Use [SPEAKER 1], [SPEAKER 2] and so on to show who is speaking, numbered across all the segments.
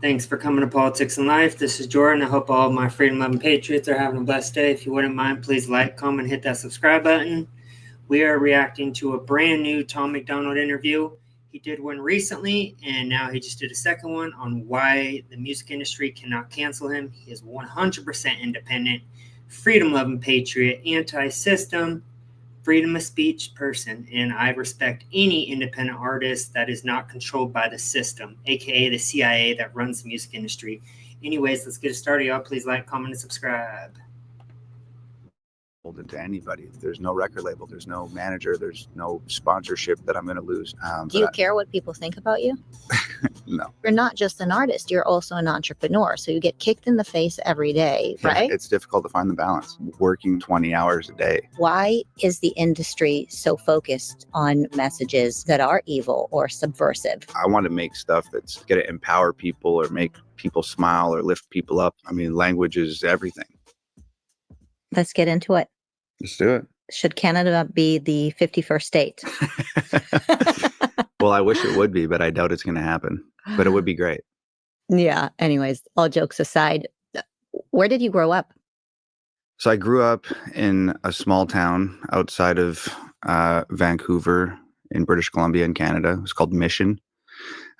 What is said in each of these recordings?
[SPEAKER 1] Thanks for coming to Politics and Life. This is Jordan. I hope all of my freedom-loving patriots are having a blessed day. If you wouldn't mind, please like, comment, hit that subscribe button. We are reacting to a brand new Tom Macdonald interview. He did one recently, and now he just did a second one on why the music industry cannot cancel him. He is 100% independent, freedom-loving patriot, anti-system, freedom of speech person, and I respect any independent artist that is not controlled by the system, aka the CIA that runs the music industry. Anyways, let's get it started, y'all. Please like, comment, and subscribe.
[SPEAKER 2] To anybody. There's no record label, there's no manager, there's no sponsorship that I'm going to lose.
[SPEAKER 3] Do you care what people think about you?
[SPEAKER 2] No.
[SPEAKER 3] You're not just an artist, you're also an entrepreneur. So you get kicked in the face every day, right?
[SPEAKER 2] It's difficult to find the balance, working 20 hours a day.
[SPEAKER 3] Why is the industry so focused on messages that are evil or subversive?
[SPEAKER 2] I want to make stuff that's going to empower people or make people smile or lift people up. I mean, language is everything.
[SPEAKER 3] Let's get into it.
[SPEAKER 2] Let's do it.
[SPEAKER 3] Should Canada be the 51st state?
[SPEAKER 2] Well, I wish it would be, but I doubt it's going to happen. But it would be great.
[SPEAKER 3] Yeah. Anyways, all jokes aside, where did you grow up?
[SPEAKER 2] So I grew up in a small town outside of Vancouver in British Columbia in Canada. It was called Mission.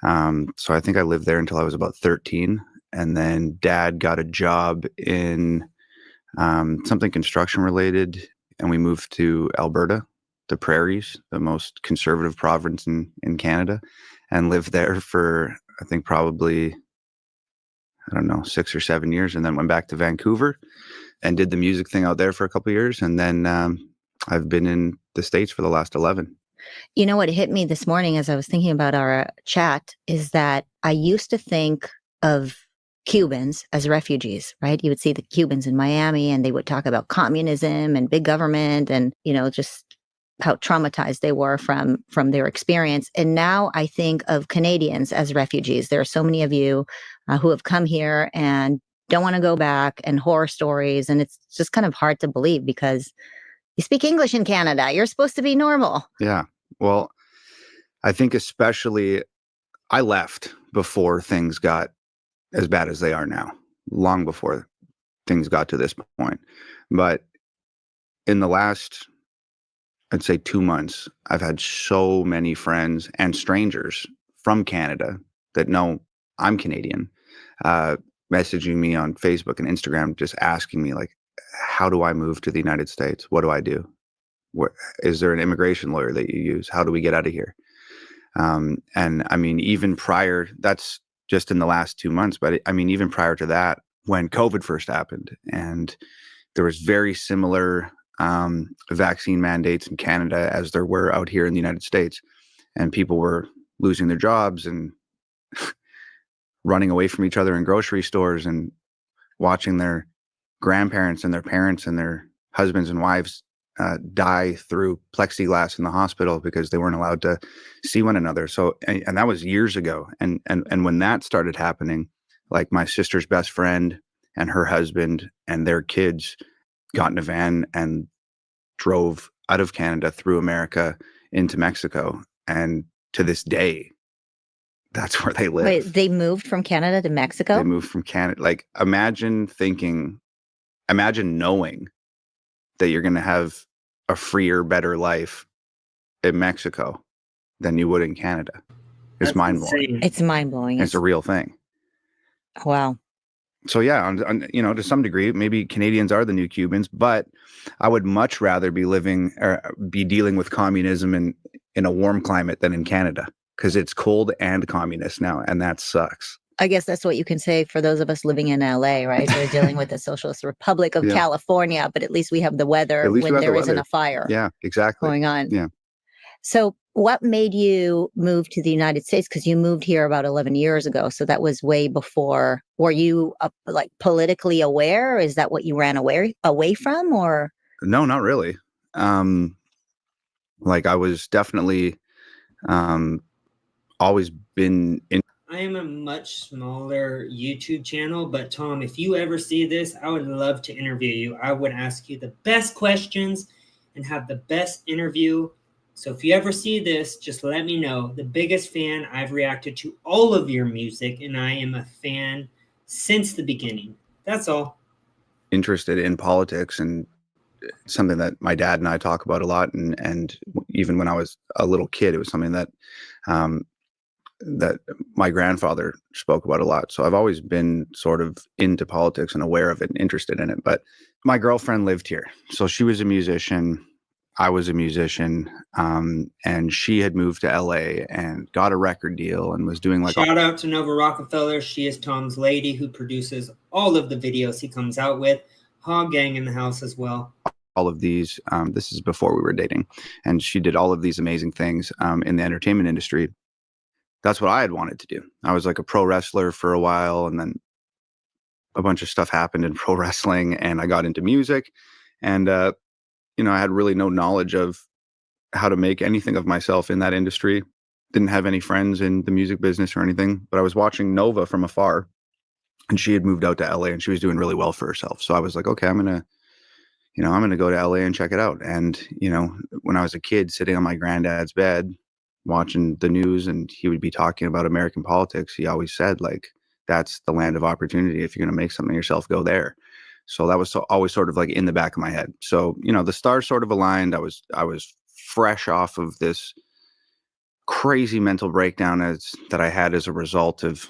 [SPEAKER 2] So I think I lived there until I was about 13. And then Dad got a job in something construction related, and we moved to Alberta, the prairies, the most conservative province in Canada, and lived there for, I think, probably, 6 or 7 years, and then went back to Vancouver and did the music thing out there for a couple of years. And then I've been in the States for the last 11.
[SPEAKER 3] You know what hit me this morning as I was thinking about our chat is that I used to think of Cubans as refugees, right? You would see the Cubans in Miami and they would talk about communism and big government and, just how traumatized they were from their experience. And now I think of Canadians as refugees. There are so many of you who have come here and don't want to go back, and horror stories. And it's just kind of hard to believe because you speak English in Canada. You're supposed to be normal.
[SPEAKER 2] Yeah. Well, I think especially I left before things got as bad as they are now, long before things got to this point. But in the last, I'd say 2 months, I've had so many friends and strangers from Canada that know I'm Canadian, messaging me on Facebook and Instagram, just asking me, like, how do I move to the United States? What do I do? Is there an immigration lawyer that you use? How do we get out of here? And I mean, even prior, that's just in the last 2 months. But I mean, even prior to that, when COVID first happened and there was very similar vaccine mandates in Canada as there were out here in the United States, and people were losing their jobs and running away from each other in grocery stores and watching their grandparents and their parents and their husbands and wives die through plexiglass in the hospital because they weren't allowed to see one another. So, and that was years ago. And when that started happening, like my sister's best friend and her husband and their kids got in a van and drove out of Canada through America into Mexico. And to this day, that's where they live.
[SPEAKER 3] Wait, they moved from Canada to Mexico?
[SPEAKER 2] They moved from Canada. Like, imagine knowing that you're going to have a freer, better life in Mexico than you would in Canada. It's mind-blowing.
[SPEAKER 3] It's mind-blowing.
[SPEAKER 2] It's a real thing.
[SPEAKER 3] Wow.
[SPEAKER 2] So yeah, to some degree, maybe Canadians are the new Cubans, but I would much rather be living or be dealing with communism in a warm climate than in Canada, because it's cold and communist now, and that sucks.
[SPEAKER 3] I guess that's what you can say for those of us living in LA, right? We're dealing with the Socialist Republic of California, but at least we have the weather when there isn't a fire.
[SPEAKER 2] Yeah, exactly.
[SPEAKER 3] Going on.
[SPEAKER 2] Yeah.
[SPEAKER 3] So what made you move to the United States? Because you moved here about 11 years ago. So that was way before. Were you politically aware? Is that what you ran away from, or?
[SPEAKER 2] No, not really. I was definitely always been in.
[SPEAKER 1] I am a much smaller YouTube channel, but Tom, if you ever see this, I would love to interview you. I would ask you the best questions and have the best interview So if you ever see this, just let me know. The biggest fan. I've reacted to all of your music, and I am a fan since the beginning. That's all.
[SPEAKER 2] Interested in politics, and something that my dad and I talk about a lot. And even when I was a little kid, it was something that that my grandfather spoke about a lot. So I've always been sort of into politics and aware of it and interested in it. But my girlfriend lived here. So she was a musician. I was a musician. And she had moved to LA and got a record deal and was doing like
[SPEAKER 1] shout out to Nova Rockefeller. She is Tom's lady who produces all of the videos he comes out with. Hog Gang in the house as well.
[SPEAKER 2] All of these. This is before we were dating. And she did all of these amazing things in the entertainment industry. That's what I had wanted to do. I was like a pro wrestler for a while, and then a bunch of stuff happened in pro wrestling, and I got into music. And, I had really no knowledge of how to make anything of myself in that industry. Didn't have any friends in the music business or anything, but I was watching Nova from afar, and she had moved out to LA and she was doing really well for herself. So I was like, okay, I'm going to go to LA and check it out. And, when I was a kid sitting on my granddad's bed, watching the news, and he would be talking about American politics, he always said, like, that's the land of opportunity. If you're going to make something yourself, go there. So that was always sort of like in the back of my head. So, the stars sort of aligned. I was fresh off of this crazy mental breakdown that I had as a result of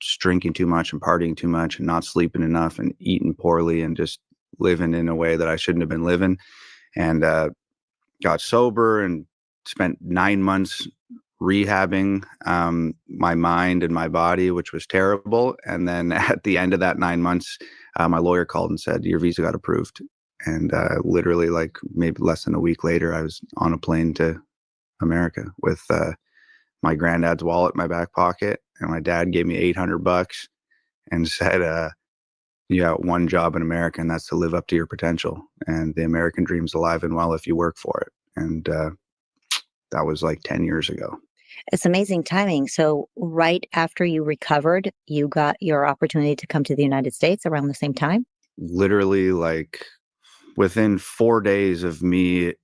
[SPEAKER 2] just drinking too much and partying too much and not sleeping enough and eating poorly and just living in a way that I shouldn't have been living. And got sober and spent 9 months rehabbing my mind and my body, which was terrible. And then at the end of that 9 months, my lawyer called and said, your visa got approved. And literally, like, maybe less than a week later, I was on a plane to America with my granddad's wallet in my back pocket. And my dad gave me $800 and said, you got one job in America, and that's to live up to your potential. And the American dream's alive and well if you work for it. And that was like 10 years ago.
[SPEAKER 3] It's amazing timing. So right after you recovered, you got your opportunity to come to the United States around the same time?
[SPEAKER 2] Literally, like, within 4 days of me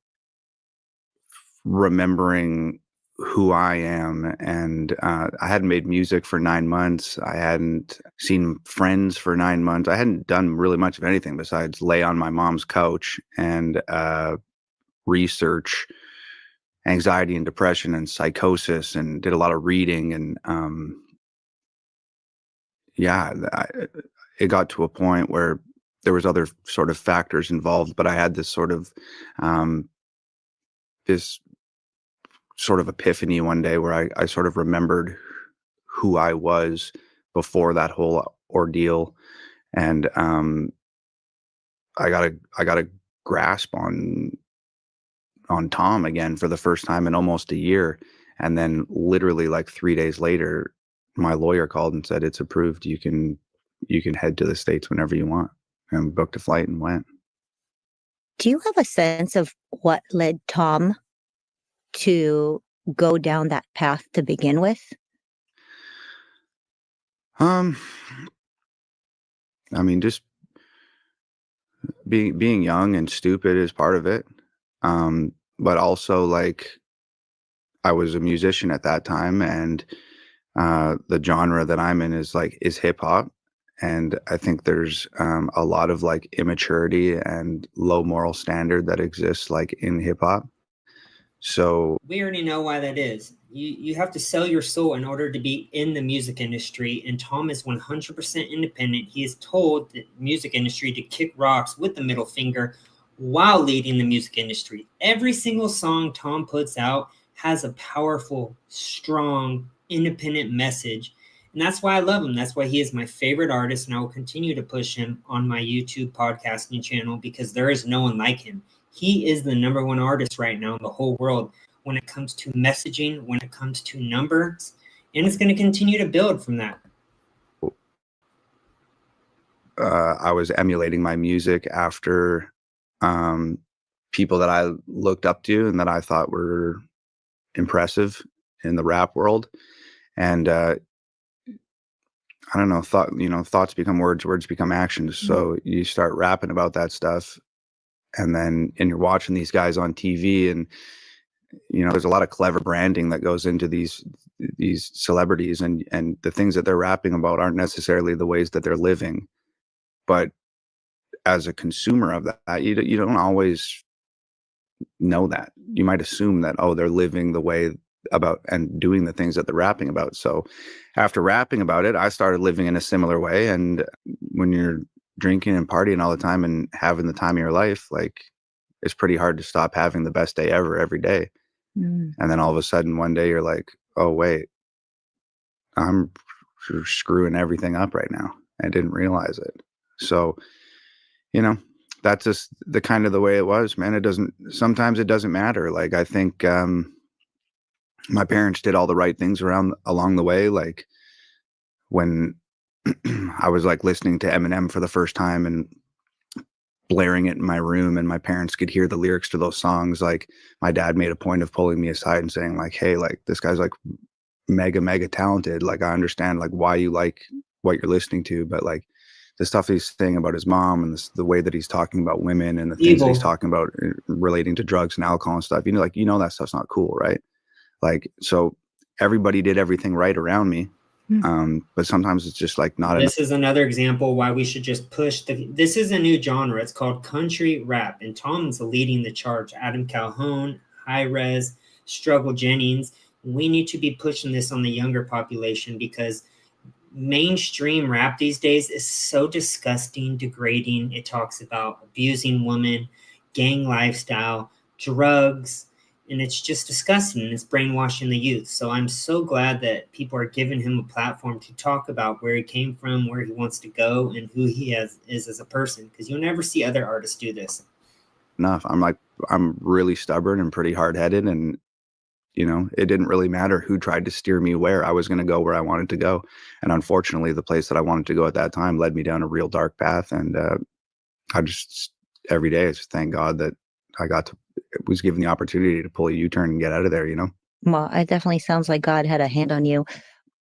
[SPEAKER 2] remembering who I am. And I hadn't made music for 9 months. I hadn't seen friends for 9 months. I hadn't done really much of anything besides lay on my mom's couch and research anxiety and depression and psychosis, and did a lot of reading. And it got to a point where there was other sort of factors involved, but I had this sort of epiphany one day where I sort of remembered who I was before that whole ordeal. And I got a grasp on Tom again for the first time in almost a year. And then literally like 3 days later, my lawyer called and said, it's approved. You can head to the States whenever you want, and booked a flight and went.
[SPEAKER 3] Do you have a sense of what led Tom to go down that path to begin with?
[SPEAKER 2] I mean, just being young and stupid is part of it. But also, like, I was a musician at that time, and the genre that I'm in is hip hop. And I think there's a lot of like immaturity and low moral standard that exists like in hip hop. So
[SPEAKER 1] we already know why that is. You have to sell your soul in order to be in the music industry. And Tom is 100% independent. He has told the music industry to kick rocks with the middle finger while leading the music industry. Every single song Tom puts out has a powerful, strong, independent message. And that's why I love him. That's why he is my favorite artist. And I will continue to push him on my YouTube podcasting channel, because there is no one like him. He is the #1 artist right now in the whole world when it comes to messaging, when it comes to numbers. And it's going to continue to build from that.
[SPEAKER 2] I was emulating my music after people that I looked up to and that I thought were impressive in the rap world. And I don't know, thoughts become words, words become actions. So you start rapping about that stuff, and you're watching these guys on TV, and There's a lot of clever branding that goes into these celebrities, and the things that they're rapping about aren't necessarily the ways that they're living. But as a consumer of that, you don't always know that. You might assume that, oh, they're living the way about and doing the things that they're rapping about. So after rapping about it, I started living in a similar way. And when you're drinking and partying all the time and having the time of your life, like, it's pretty hard to stop having the best day ever every day. And then all of a sudden one day you're like, oh wait, I'm screwing everything up right now. I didn't realize it. So, that's just the kind of the way it was, man. Sometimes it doesn't matter. Like, I think my parents did all the right things along the way. Like, when I was like listening to Eminem for the first time and blaring it in my room, and my parents could hear the lyrics to those songs, like, my dad made a point of pulling me aside and saying, like, hey, like, this guy's like mega talented. Like, I understand like why you like what you're listening to, but like the stuff he's saying about his mom and the way that he's talking about women and the things that he's talking about relating to drugs and alcohol and stuff, that stuff's not cool, right? Like, so everybody did everything right around me. But sometimes it's just like not enough.
[SPEAKER 1] This is another example why we should just push this is a new genre. It's called country rap, and Tom's leading the charge. Adam Calhoun, High Res, Struggle Jennings. We need to be pushing this on the younger population, because mainstream rap these days is so disgusting, degrading. It talks about abusing women, gang lifestyle, drugs, and it's just disgusting, and it's brainwashing the youth. So I'm so glad that people are giving him a platform to talk about where he came from, where he wants to go, and who he is as a person, because you'll never see other artists do this.
[SPEAKER 2] I'm really stubborn and pretty hard-headed, and it didn't really matter who tried to steer me where. I was going to go where I wanted to go. And unfortunately, the place that I wanted to go at that time led me down a real dark path. And I just, every day, I just thank God that was given the opportunity to pull a U-turn and get out of there,
[SPEAKER 3] Well, it definitely sounds like God had a hand on you.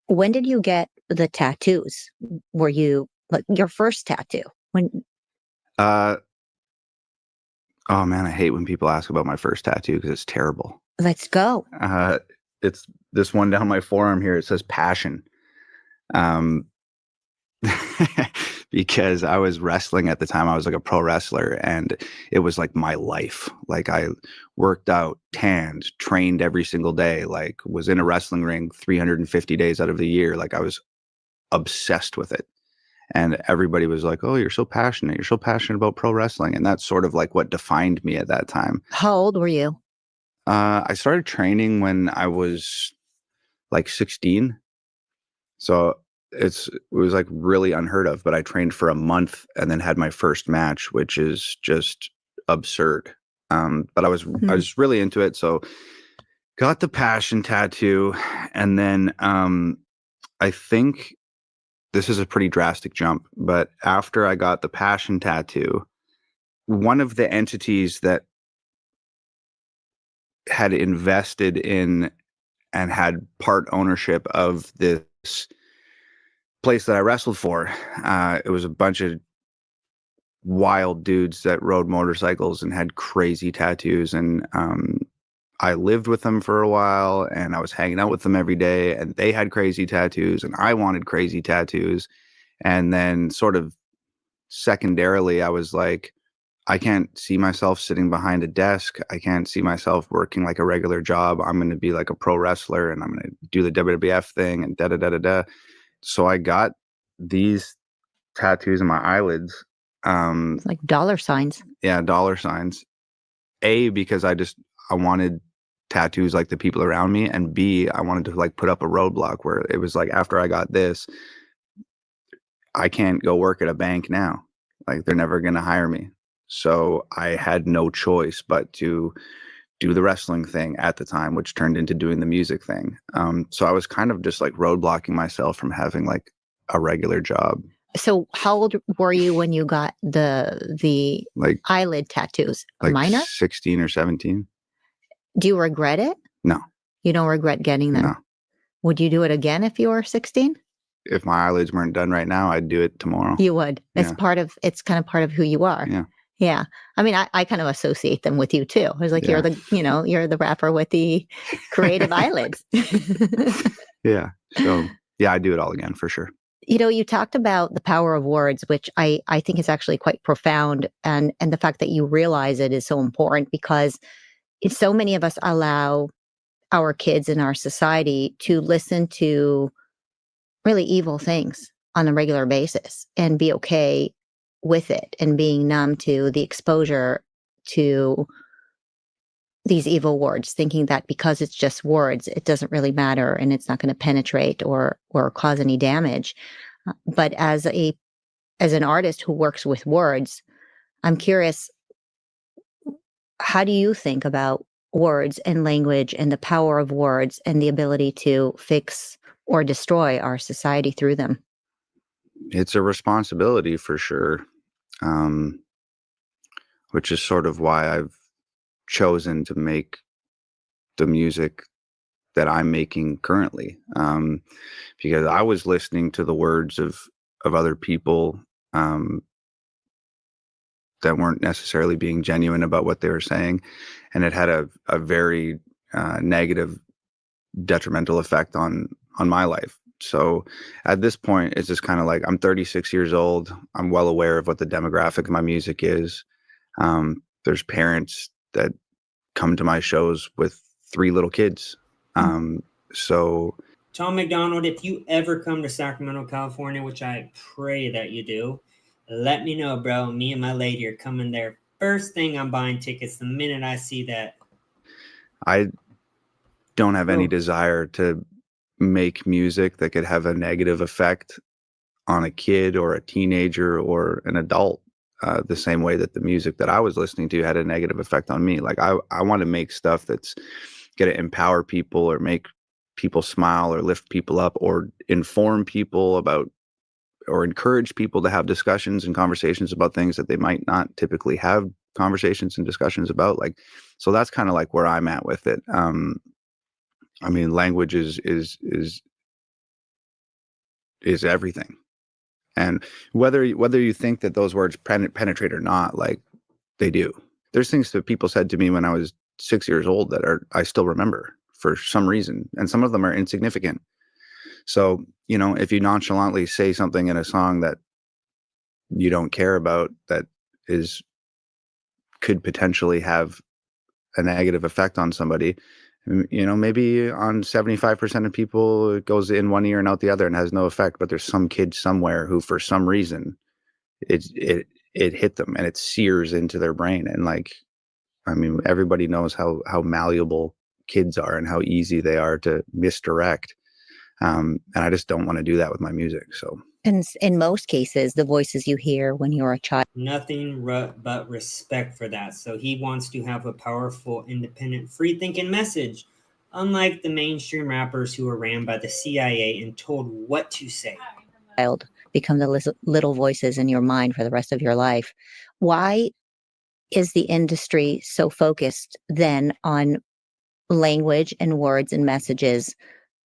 [SPEAKER 3] When did you get the tattoos? Were you, like, your first tattoo? When?
[SPEAKER 2] Oh man, I hate when people ask about my first tattoo, because it's terrible.
[SPEAKER 3] Let's go.
[SPEAKER 2] It's this one down my forearm here. It says passion. Because I was wrestling at the time. I was like a pro wrestler, and it was like my life. Like, I worked out, tanned, trained every single day, like was in a wrestling ring 350 days out of the year. Like, I was obsessed with it. And everybody was like, oh, you're so passionate. You're so passionate about pro wrestling. And that's sort of like what defined me at that time.
[SPEAKER 3] How old were you?
[SPEAKER 2] I started training when I was like 16. So it was like really unheard of, but I trained for a month and then had my first match, which is just absurd. But I was really into it. So got the passion tattoo. And then I think this is a pretty drastic jump, but after I got the passion tattoo, one of the entities that had invested in and had part ownership of this place that I wrestled for, it was a bunch of wild dudes that rode motorcycles and had crazy tattoos. And I lived with them for a while, and I was hanging out with them every day, and they had crazy tattoos, and I wanted crazy tattoos. And then sort of secondarily, I was like, I can't see myself sitting behind a desk. I can't see myself working like a regular job. I'm going to be like a pro wrestler, and I'm going to do the WWF thing and da-da-da-da-da. So I got these tattoos in my eyelids.
[SPEAKER 3] Like dollar signs.
[SPEAKER 2] Yeah, dollar signs. A, because I wanted tattoos like the people around me, and B, I wanted to like put up a roadblock where it was like, after I got this, I can't go work at a bank now. Like, they're never going to hire me. So I had no choice but to do the wrestling thing at the time, which turned into doing the music thing. So I was kind of just like roadblocking myself from having like a regular job.
[SPEAKER 3] So how old were you when you got the like eyelid tattoos?
[SPEAKER 2] Like
[SPEAKER 3] minor?
[SPEAKER 2] 16 or 17.
[SPEAKER 3] Do you regret it?
[SPEAKER 2] No.
[SPEAKER 3] You don't regret getting them?
[SPEAKER 2] No.
[SPEAKER 3] Would you do it again if you were 16?
[SPEAKER 2] If my eyelids weren't done right now, I'd do it tomorrow.
[SPEAKER 3] You would. It's
[SPEAKER 2] Yeah.
[SPEAKER 3] it's kind of part of who you are.
[SPEAKER 2] Yeah.
[SPEAKER 3] Yeah. I mean, I kind of associate them with you too. It's like
[SPEAKER 2] Yeah.
[SPEAKER 3] you're the rapper with the creative eyelids.
[SPEAKER 2] Yeah. So yeah, I do it all again for sure.
[SPEAKER 3] You talked about the power of words, which I think is actually quite profound, and the fact that you realize it is so important because so many of us allow our kids in our society to listen to really evil things on a regular basis and be okay with it and being numb to the exposure to these evil words, thinking that because it's just words, it doesn't really matter and it's not going to penetrate or cause any damage. But as an artist who works with words, I'm curious, how do you think about words and language and the power of words and the ability to fix or destroy our society through them?
[SPEAKER 2] It's a responsibility for sure. Um, which is sort of why I've chosen to make the music that I'm making currently. Because I was listening to the words of other people um, that weren't necessarily being genuine about what they were saying, and it had a very negative, detrimental effect on my life. So at this point, it's just kind of like I'm 36 years old. I'm well aware of what the demographic of my music is. There's parents that come to my shows with 3 little kids. So
[SPEAKER 1] Tom Macdonald, if you ever come to Sacramento, California, which I pray that you do, let me know, bro. Me and my lady are coming there. First thing, I'm buying tickets the minute I see that.
[SPEAKER 2] I don't have any
[SPEAKER 1] Oh.
[SPEAKER 2] desire to make music that could have a negative effect on a kid or a teenager or an adult, the same way that the music that I was listening to had a negative effect on me. Like I want to make stuff that's going to empower people or make people smile or lift people up or inform people about or encourage people to have discussions and conversations about things that they might not typically have conversations and discussions about. Like, so that's kind of like where I'm at with it. I mean, language is everything. And whether you think that those words penetrate or not, like they do. There's things that people said to me when I was 6 years old that I still remember for some reason, and some of them are insignificant. So, if you nonchalantly say something in a song that you don't care about, that is could potentially have a negative effect on somebody, maybe on 75% of people it goes in one ear and out the other and has no effect, but there's some kid somewhere who for some reason it hit them and it sears into their brain. And like, I mean, everybody knows how malleable kids are and how easy they are to misdirect. And I just don't want to do that with my music. So,
[SPEAKER 3] And in most cases, the voices you hear when you're a child.
[SPEAKER 1] Nothing but respect for that. So he wants to have a powerful, independent, free-thinking message, unlike the mainstream rappers who are ran by the CIA and told what to say.
[SPEAKER 3] Become the little voices in your mind for the rest of your life. Why is the industry so focused then on language and words and messages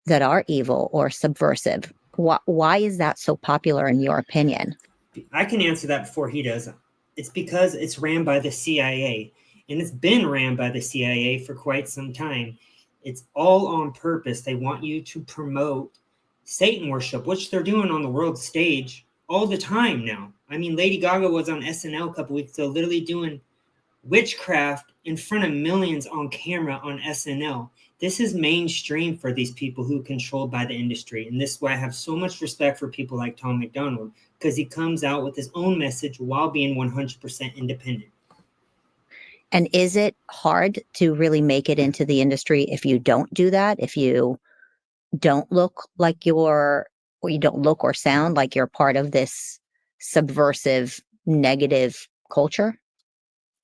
[SPEAKER 3] that are evil or subversive? Why is that so popular in your opinion?
[SPEAKER 1] I can answer that before he does. It's because it's ran by the CIA, and it's been ran by the CIA for quite some time. It's all on purpose. They want you to promote Satan worship, which they're doing on the world stage all the time now. I mean, Lady Gaga was on SNL a couple weeks ago, literally doing witchcraft in front of millions on camera on SNL. This is mainstream for these people who are controlled by the industry. And this is why I have so much respect for people like Tom Macdonald, because he comes out with his own message while being 100% independent.
[SPEAKER 3] And is it hard to really make it into the industry if you don't do that? If you don't look like or you don't look or sound like you're part of this subversive, negative culture?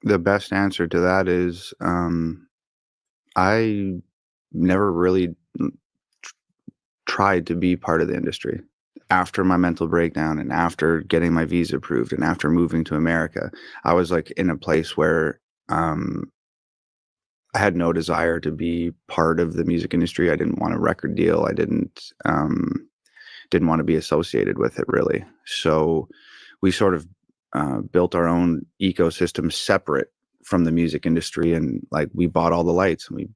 [SPEAKER 2] the best answer to that is I never really tried to be part of the industry. After my mental breakdown and after getting my visa approved and after moving to America, I was like in a place where I had no desire to be part of the music industry. I didn't want a record deal. I didn't want to be associated with it really. So we sort of built our own ecosystem separate from the music industry. And like, we bought all the lights, and we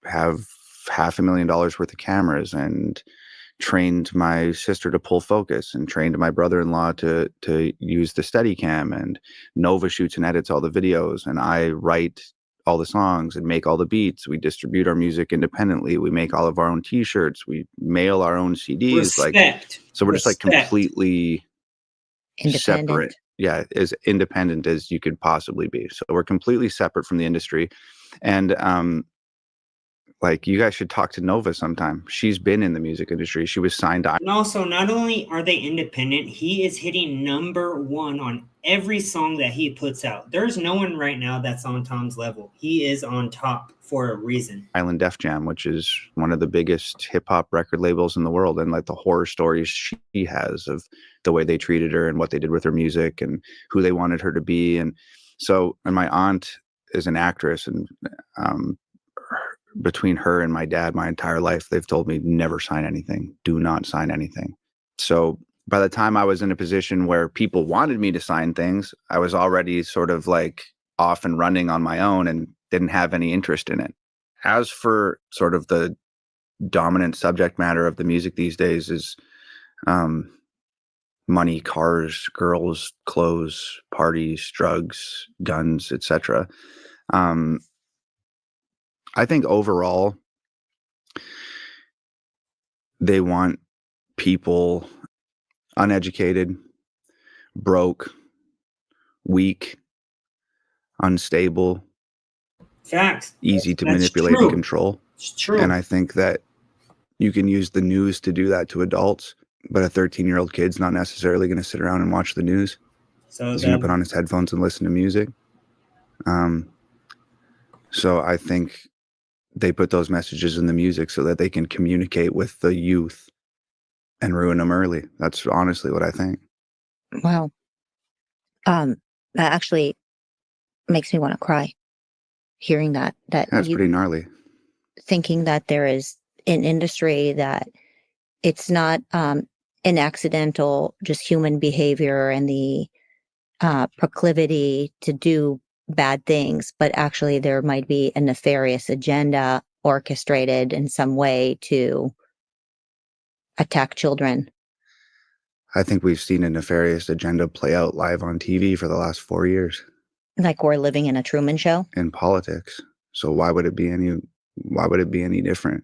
[SPEAKER 2] have $500,000 worth of cameras, and trained my sister to pull focus, and trained my brother-in-law to use the Steadicam, and Nova shoots and edits all the videos, and I write all the songs and make all the beats. We distribute our music independently. We make all of our own t-shirts. We mail our own CDs. So we're just like completely separate. Yeah, as independent as you could possibly be. So we're completely separate from the industry. And like, you guys should talk to Nova sometime. She's been in the music industry. She was signed to.
[SPEAKER 1] And also, not only are they independent, he is hitting #1 on every song that he puts out. There's no one right now that's on Tom's level. He is on top for a reason.
[SPEAKER 2] Island Def Jam, which is one of the biggest hip hop record labels in the world, and like the horror stories she has of the way they treated her and what they did with her music and who they wanted her to be. And so, and my aunt is an actress, and between her and my dad, my entire life, they've told me, never sign anything. Do not sign anything. So by the time I was in a position where people wanted me to sign things, I was already sort of like off and running on my own and didn't have any interest in it. As for sort of the dominant subject matter of the music these days is money, cars, girls, clothes, parties, drugs, guns, etc. I think overall, they want people uneducated, broke, weak, unstable,
[SPEAKER 1] facts,
[SPEAKER 2] easy to manipulate and control.
[SPEAKER 1] It's true.
[SPEAKER 2] And I think that you can use the news to do that to adults, but a 13-year-old kid's not necessarily going to sit around and watch the news.
[SPEAKER 1] So
[SPEAKER 2] he's going to put on his headphones and listen to music. So I think they put those messages in the music so that they can communicate with the youth and ruin them early. That's honestly what I think.
[SPEAKER 3] Wow. That actually makes me want to cry hearing that.
[SPEAKER 2] That's pretty gnarly.
[SPEAKER 3] Thinking that there is an industry that it's not an accidental, just human behavior and the proclivity to do bad things, but actually there might be a nefarious agenda orchestrated in some way to attack children.
[SPEAKER 2] I think we've seen a nefarious agenda play out live on TV for the last 4 years.
[SPEAKER 3] Like we're living in a Truman Show?
[SPEAKER 2] In politics. So why would it be any different?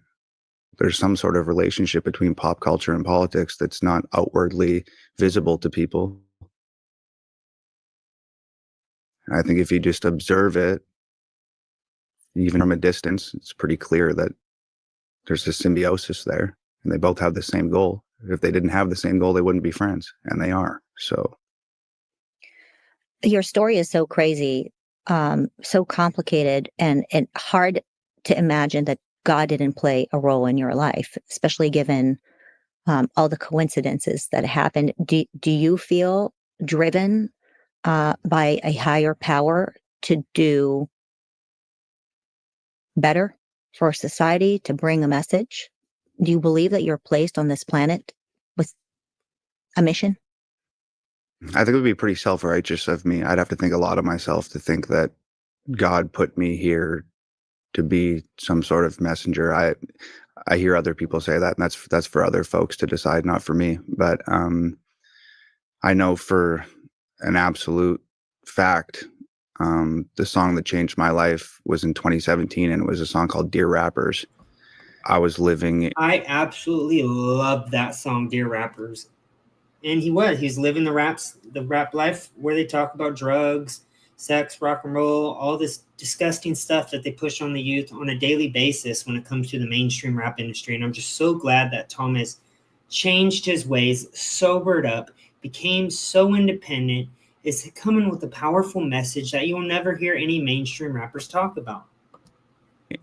[SPEAKER 2] There's some sort of relationship between pop culture and politics that's not outwardly visible to people. I think if you just observe it, even from a distance, it's pretty clear that there's a symbiosis there, and they both have the same goal. If they didn't have the same goal, they wouldn't be friends, and they are. So
[SPEAKER 3] your story is so crazy, so complicated, and hard to imagine that God didn't play a role in your life, especially given all the coincidences that happened. Do you feel driven by a higher power to do better for society, to bring a message? Do you believe that you're placed on this planet with a mission?
[SPEAKER 2] I think it would be pretty self-righteous of me. I'd have to think a lot of myself to think that God put me here to be some sort of messenger. I hear other people say that, and that's for other folks to decide, not for me. But I know for an absolute fact, the song that changed my life was in 2017, and it was a song called Dear Rappers. I
[SPEAKER 1] absolutely love that song, Dear Rappers. And he's living the rap life where they talk about drugs, sex, rock and roll, all this disgusting stuff that they push on the youth on a daily basis when it comes to the mainstream rap industry. And I'm just so glad that Tom has changed his ways, sobered up, became so independent, is coming with a powerful message that you'll never hear any mainstream rappers talk about.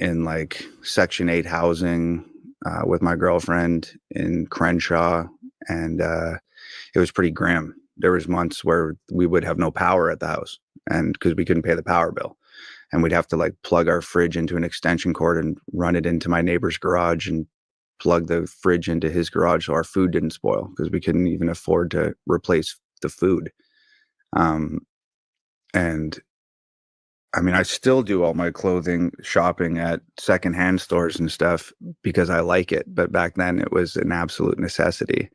[SPEAKER 2] In like Section 8 housing with my girlfriend in Crenshaw, and it was pretty grim. There was months where we would have no power at the house, and because we couldn't pay the power bill, and we'd have to like plug our fridge into an extension cord and run it into my neighbor's garage and plug the fridge into his garage so our food didn't spoil, because we couldn't even afford to replace the food. And I mean, I still do all my clothing shopping at secondhand stores and stuff because I like it. But back then it was an absolute necessity.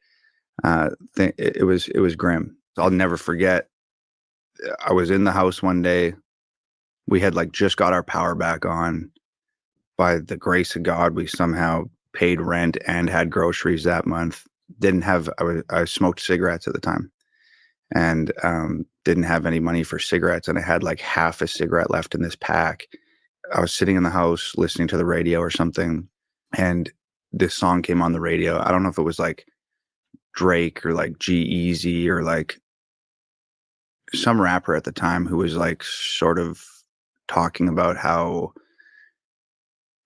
[SPEAKER 2] It was grim. I'll never forget. I was in the house one day. We had like just got our power back on. By the grace of God, we somehow paid rent and had groceries that month. Didn't have, I smoked cigarettes at the time, and didn't have any money for cigarettes. And I had like half a cigarette left in this pack. I was sitting in the house listening to the radio or something, and this song came on the radio. I don't know if it was like Drake or like G-Eazy or like some rapper at the time who was like sort of talking about how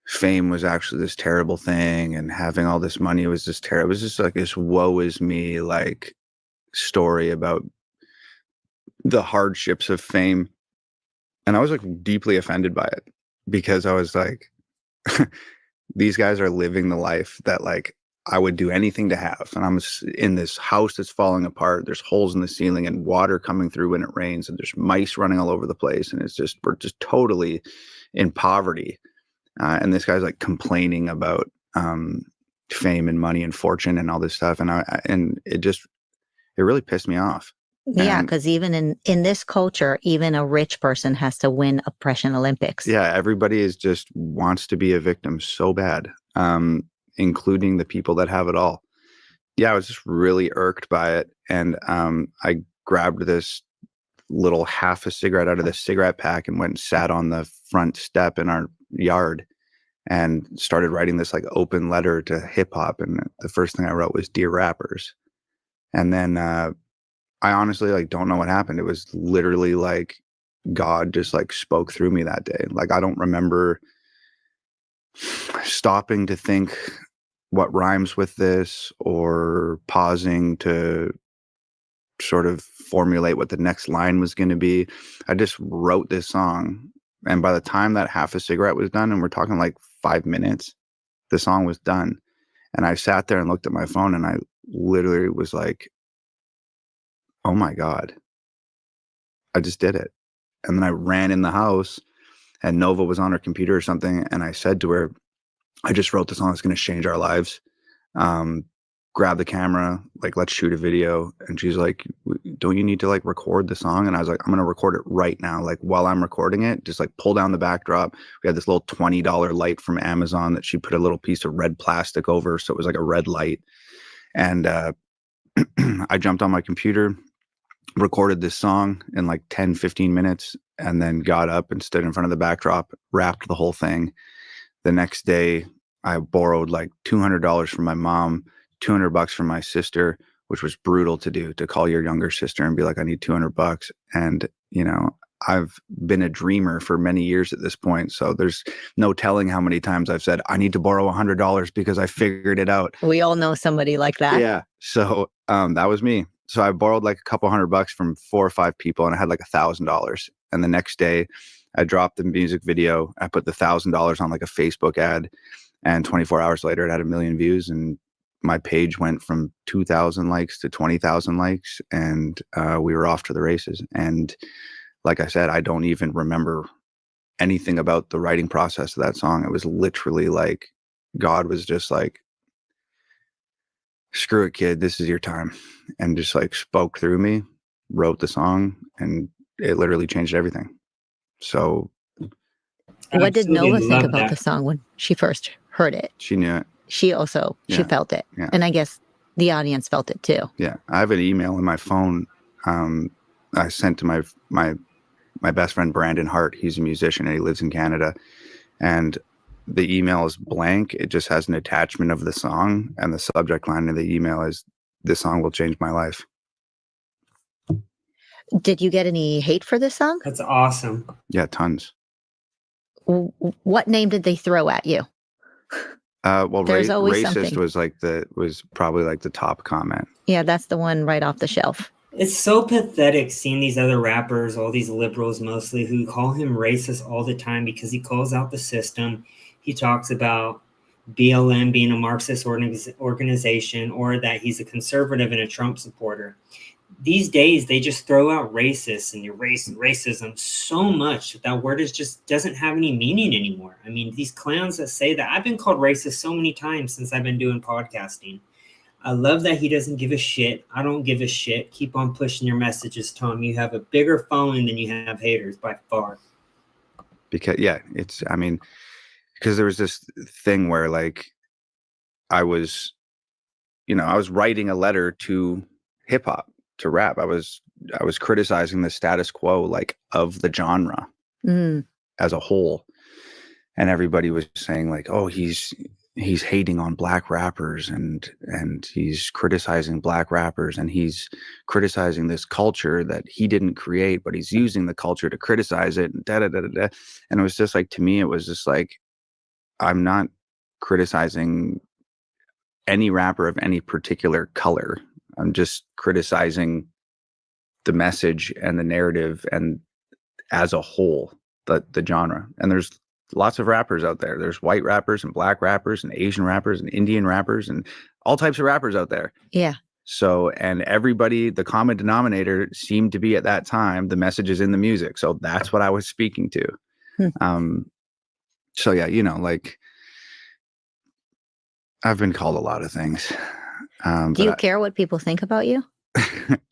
[SPEAKER 2] fame was actually this terrible thing and having all this money was this terrible. It was just like this woe is me like story about the hardships of fame. And I was like deeply offended by it because I was like, these guys are living the life that like I would do anything to have. And I'm in this house that's falling apart. There's holes in the ceiling and water coming through when it rains, and there's mice running all over the place. And it's just, we're just totally in poverty. And this guy's like complaining about fame and money and fortune and all this stuff. And it really pissed me off.
[SPEAKER 3] Yeah, because even in this culture, even a rich person has to win oppression Olympics.
[SPEAKER 2] Yeah, everybody is just wants to be a victim so bad, including the people that have it all. Yeah, I was just really irked by it. And I grabbed this little half a cigarette out of the cigarette pack and went and sat on the front step in our yard and started writing this like open letter to hip hop. And the first thing I wrote was "Dear Rappers." And then I honestly like don't know what happened. It was literally like God just like spoke through me that day. Like I don't remember stopping to think what rhymes with this or pausing to sort of formulate what the next line was going to be. I just wrote this song. And by the time that half a cigarette was done, and we're talking like 5 minutes, the song was done. And I sat there and looked at my phone and I literally was like, oh my God, I just did it. And then I ran in the house and Nova was on her computer or something. And I said to her, I just wrote the song that's going to change our lives. Grab the camera, like, let's shoot a video. And she's like, don't you need to like record the song? And I was like, I'm going to record it right now. Like while I'm recording it, just like pull down the backdrop. We had this little $20 light from Amazon that she put a little piece of red plastic over. So it was like a red light. And I jumped on my computer, recorded this song in like 10, 15 minutes, and then got up and stood in front of the backdrop, wrapped the whole thing. The next day, I borrowed like $200 from my mom, $200 from my sister, which was brutal to do, to call your younger sister and be like, I need $200. And, you know, I've been a dreamer for many years at this point. So there's no telling how many times I've said, I need to borrow $100 because I figured it out.
[SPEAKER 3] We all know somebody like that.
[SPEAKER 2] Yeah. So that was me. So I borrowed like a couple $100 from 4 or 5 people and I had like $1,000. And the next day I dropped the music video. I put the $1,000 on like a Facebook ad, and 24 hours later it had 1 million views, and my page went from 2,000 likes to 20,000 likes, and we were off to the races. And like I said, I don't even remember anything about the writing process of that song. It was literally like God was just like, screw it, kid, this is your time. And just like spoke through me, wrote the song, and it literally changed everything. So
[SPEAKER 3] what did Nova think about the song when she first heard it?
[SPEAKER 2] She knew it.
[SPEAKER 3] She also, she felt it. Yeah. And I guess the audience felt it too.
[SPEAKER 2] Yeah. I have an email in my phone I sent to my best friend, Brandon Hart. He's a musician and he lives in Canada. And the email is blank. It just has an attachment of the song. And the subject line of the email is, "This song will change my life."
[SPEAKER 3] Did you get any hate for this song?
[SPEAKER 1] That's awesome.
[SPEAKER 2] Yeah, tons.
[SPEAKER 3] What name did they throw at you?
[SPEAKER 2] Well,
[SPEAKER 3] There's always
[SPEAKER 2] racist
[SPEAKER 3] something.
[SPEAKER 2] was probably like the top comment.
[SPEAKER 3] Yeah, that's the one right off the shelf.
[SPEAKER 1] It's so pathetic seeing these other rappers, all these liberals mostly, who call him racist all the time because he calls out the system. He talks about BLM being a Marxist organization, or that he's a conservative and a Trump supporter. These days, they just throw out racist and racism so much that word just doesn't have any meaning anymore. I mean, these clowns that say that, I've been called racist so many times since I've been doing podcasting. I love that he doesn't give a shit. I don't give a shit. Keep on pushing your messages, Tom. You have a bigger following than you have haters by far.
[SPEAKER 2] Because because there was this thing where like I was writing a letter to hip hop, to rap. I was criticizing the status quo, like, of the genre as a whole. And everybody was saying like, oh, he's hating on black rappers and he's criticizing black rappers and he's criticizing this culture that he didn't create, but he's using the culture to criticize it, and da da da da da. And it was just like, to me, it was just like, I'm not criticizing any rapper of any particular color. I'm just criticizing the message and the narrative and as a whole, the genre. And there's lots of rappers out there. There's white rappers and black rappers and Asian rappers and Indian rappers and all types of rappers out there.
[SPEAKER 3] Yeah.
[SPEAKER 2] So, and everybody, the common denominator seemed to be at that time, the messages in the music. So that's what I was speaking to. So yeah, like, I've been called a lot of things.
[SPEAKER 3] Do you care what people think about you?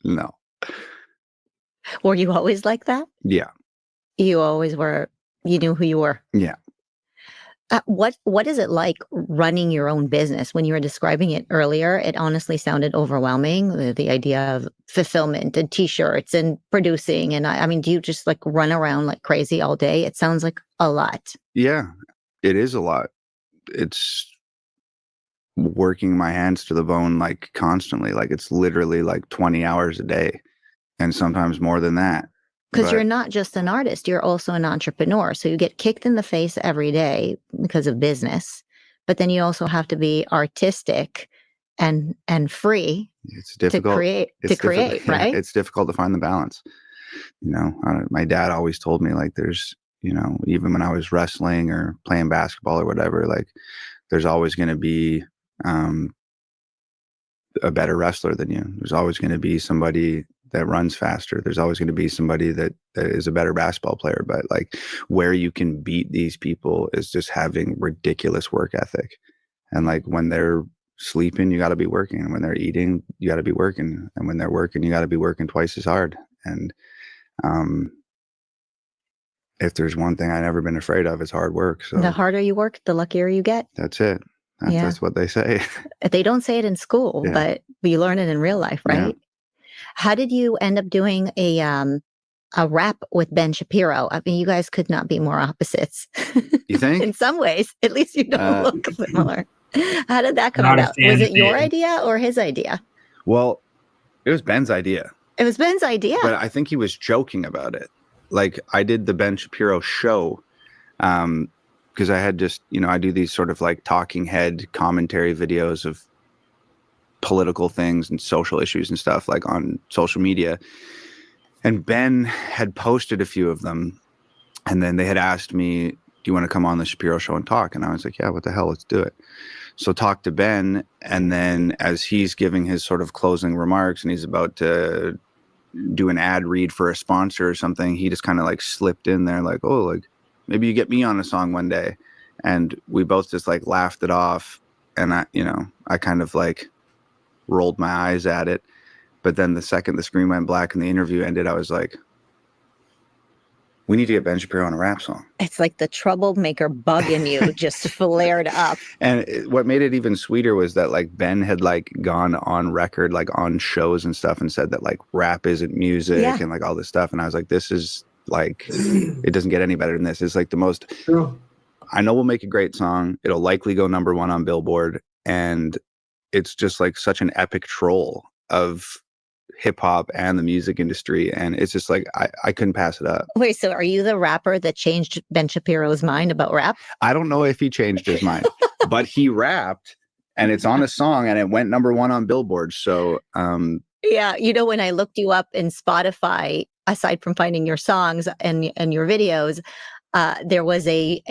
[SPEAKER 2] No.
[SPEAKER 3] Were you always like that?
[SPEAKER 2] Yeah.
[SPEAKER 3] You always were. You knew who you were.
[SPEAKER 2] Yeah.
[SPEAKER 3] What is it like running your own business? When you were describing it earlier, it honestly sounded overwhelming. The idea of fulfillment and T-shirts and producing. And I mean, do you just like run around like crazy all day? It sounds like a lot.
[SPEAKER 2] Yeah, it is a lot. It's working my hands to the bone, like, constantly. Like, it's literally like 20 hours a day and sometimes more than that.
[SPEAKER 3] Because you're not just an artist, you're also an entrepreneur. So you get kicked in the face every day because of business, but then you also have to be artistic and free.
[SPEAKER 2] It's difficult
[SPEAKER 3] to create, right?
[SPEAKER 2] It's difficult to find the balance. My dad always told me, like, there's, even when I was wrestling or playing basketball or whatever, like, there's always going to be a better wrestler than you. There's always going to be somebody that runs faster. There's always going to be somebody that is a better basketball player. But like, where you can beat these people is just having ridiculous work ethic. And like, when they're sleeping, you got to be working. And when they're eating, you got to be working. And when they're working, you got to be working twice as hard. And if there's one thing I've never been afraid of, it's hard work. So
[SPEAKER 3] the harder you work, the luckier you get.
[SPEAKER 2] That's it. That's what they say.
[SPEAKER 3] They don't say it in school, but you learn it in real life, right? Yeah. How did you end up doing a rap with Ben Shapiro? I mean, you guys could not be more opposites.
[SPEAKER 2] You think?
[SPEAKER 3] In some ways, at least you don't look similar. How did that come about? Was it your idea or his idea?
[SPEAKER 2] Well, it was Ben's idea.
[SPEAKER 3] It was Ben's idea.
[SPEAKER 2] But I think he was joking about it. Like, I did the Ben Shapiro show because I had just, I do these sort of like talking head commentary videos of political things and social issues and stuff, like, on social media. And Ben had posted a few of them. And then they had asked me, do you want to come on the Shapiro show and talk? And I was like, yeah, what the hell, let's do it. So talk to Ben. And then as he's giving his sort of closing remarks and he's about to do an ad read for a sponsor or something, he just kind of like slipped in there like, oh, like, maybe you get me on a song one day. And we both just like laughed it off. And I kind of like rolled my eyes at it. But then the second the screen went black and the interview ended, I was like, we need to get Ben Shapiro on a rap song.
[SPEAKER 3] It's like the troublemaker bug in you just flared up.
[SPEAKER 2] And what made it even sweeter was that like Ben had like gone on record, like on shows and stuff, and said that like rap isn't music and like all this stuff. And I was like, this is like, it doesn't get any better than this. It's like the most, I know we'll make a great song. It'll likely go #1 on Billboard. And it's just like such an epic troll of hip hop and the music industry. And it's just like, I couldn't pass it up.
[SPEAKER 3] Wait, so are you the rapper that changed Ben Shapiro's mind about rap?
[SPEAKER 2] I don't know if he changed his mind, but he rapped and it's on a song and it went #1 on Billboard. So,
[SPEAKER 3] yeah. When I looked you up in Spotify, aside from finding your songs and your videos, there was a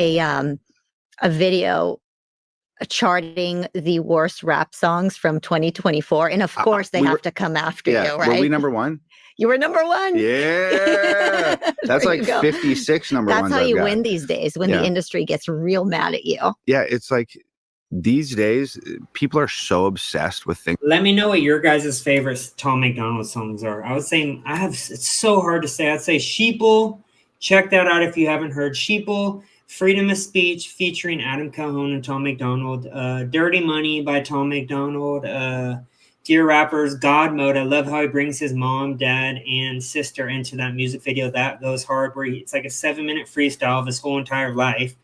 [SPEAKER 3] video charting the worst rap songs from 2024. And of course, they have to come after you, right?
[SPEAKER 2] Were we number one?
[SPEAKER 3] You were number one.
[SPEAKER 2] Yeah. That's like 56 number ones.
[SPEAKER 3] That's how you win these days, when the industry gets real mad at you.
[SPEAKER 2] Yeah, it's like these days, people are so obsessed with things.
[SPEAKER 1] Let me know what your guys' favorite Tom Macdonald songs are. I would say it's so hard to say. I'd say Sheeple. Check that out if you haven't heard Sheeple. Freedom of Speech featuring Adam Calhoun and Tom Macdonald. Dirty Money by Tom Macdonald. Dear Rappers, God Mode. I love how he brings his mom, dad, and sister into that music video. That goes hard, where it's like a 7-minute freestyle of his whole entire life.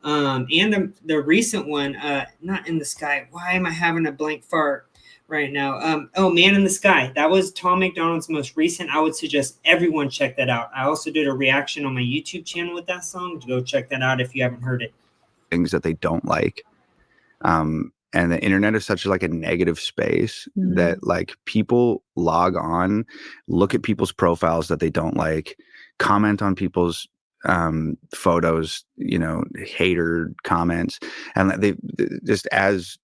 [SPEAKER 1] And the recent one, Not in the Sky. Why am I having a blank fart right now? Man in the Sky. That was Tom Macdonald's most recent. I would suggest everyone check that out. I also did a reaction on my YouTube channel with that song. Go check that out if you haven't heard it.
[SPEAKER 2] Things that they don't like. And the internet is such like a negative space that like people log on, look at people's profiles that they don't like, comment on people's photos, hater comments, and they just, as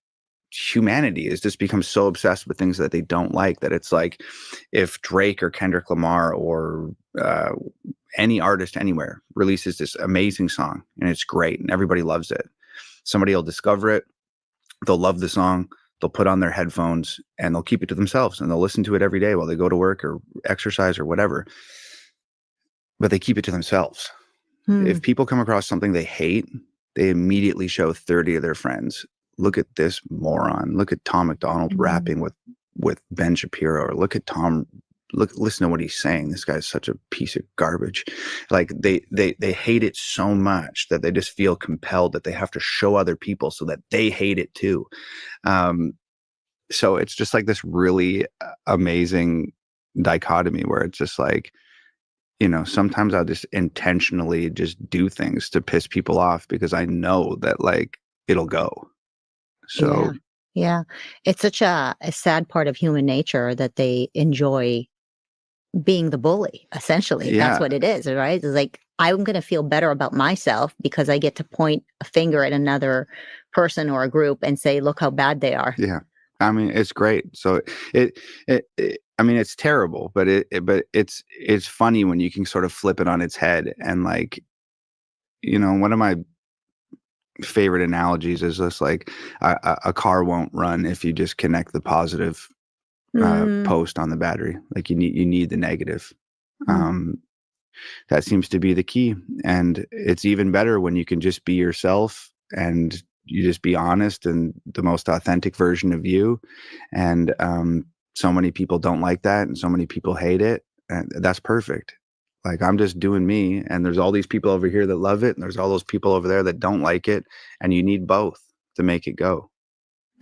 [SPEAKER 2] humanity is just become so obsessed with things that they don't like, that it's like if Drake or Kendrick Lamar or any artist anywhere releases this amazing song and it's great and everybody loves it, somebody will discover it, they'll love the song, they'll put on their headphones and they'll keep it to themselves and they'll listen to it every day while they go to work or exercise or whatever, but they keep it to themselves. If people come across something they hate, they immediately show 30 of their friends. Look at this moron. Look at Tom Macdonald rapping with Ben Shapiro. Or look at Tom. Listen to what he's saying. This guy's such a piece of garbage. Like they hate it so much that they just feel compelled that they have to show other people so that they hate it too. So it's just like this really amazing dichotomy where it's just like, sometimes I'll just intentionally just do things to piss people off because I know that like it'll go. So
[SPEAKER 3] yeah. It's such a sad part of human nature that they enjoy being the bully, essentially. That's what it is, right? It's like, I'm going to feel better about myself because I get to point a finger at another person or a group and say, look how bad they are.
[SPEAKER 2] Yeah. I mean, it's great. So I mean, it's terrible, but it's funny when you can sort of flip it on its head. And like, one of my favorite analogies is this, like a car won't run if you just connect the positive post on the battery. Like you need the negative. That seems to be the key. And it's even better when you can just be yourself and you just be honest and the most authentic version of you. And so many people don't like that and so many people hate it. And that's perfect. Like I'm just doing me and there's all these people over here that love it and there's all those people over there that don't like it, and you need both to make it go.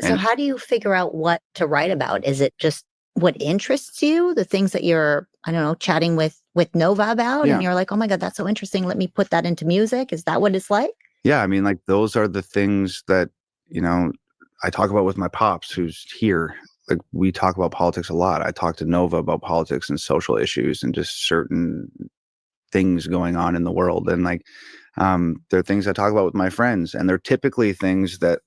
[SPEAKER 3] So how do you figure out what to write about? Is it just what interests you, the things that you're, I don't know, chatting with Nova about, and you're like, oh my God, that's so interesting, let me put that into music? Is that what it's like?
[SPEAKER 2] Yeah, I mean, like those are the things that, I talk about with my pops who's here. Like we talk about politics a lot. I talk to Nova about politics and social issues and just certain things going on in the world. And like, there are things I talk about with my friends, and they're typically things that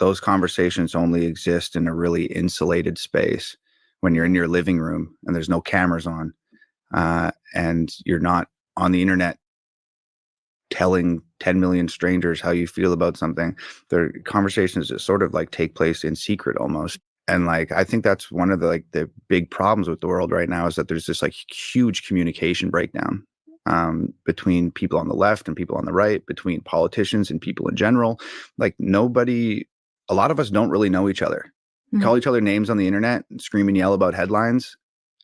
[SPEAKER 2] those conversations only exist in a really insulated space when you're in your living room and there's no cameras on, and you're not on the internet telling 10 million strangers how you feel about something. There are conversations that sort of like take place in secret almost. And like, I think that's one of the big problems with the world right now, is that there's this like huge communication breakdown between people on the left and people on the right, between politicians and people in general. Like a lot of us don't really know each other. We call each other names on the internet and scream and yell about headlines.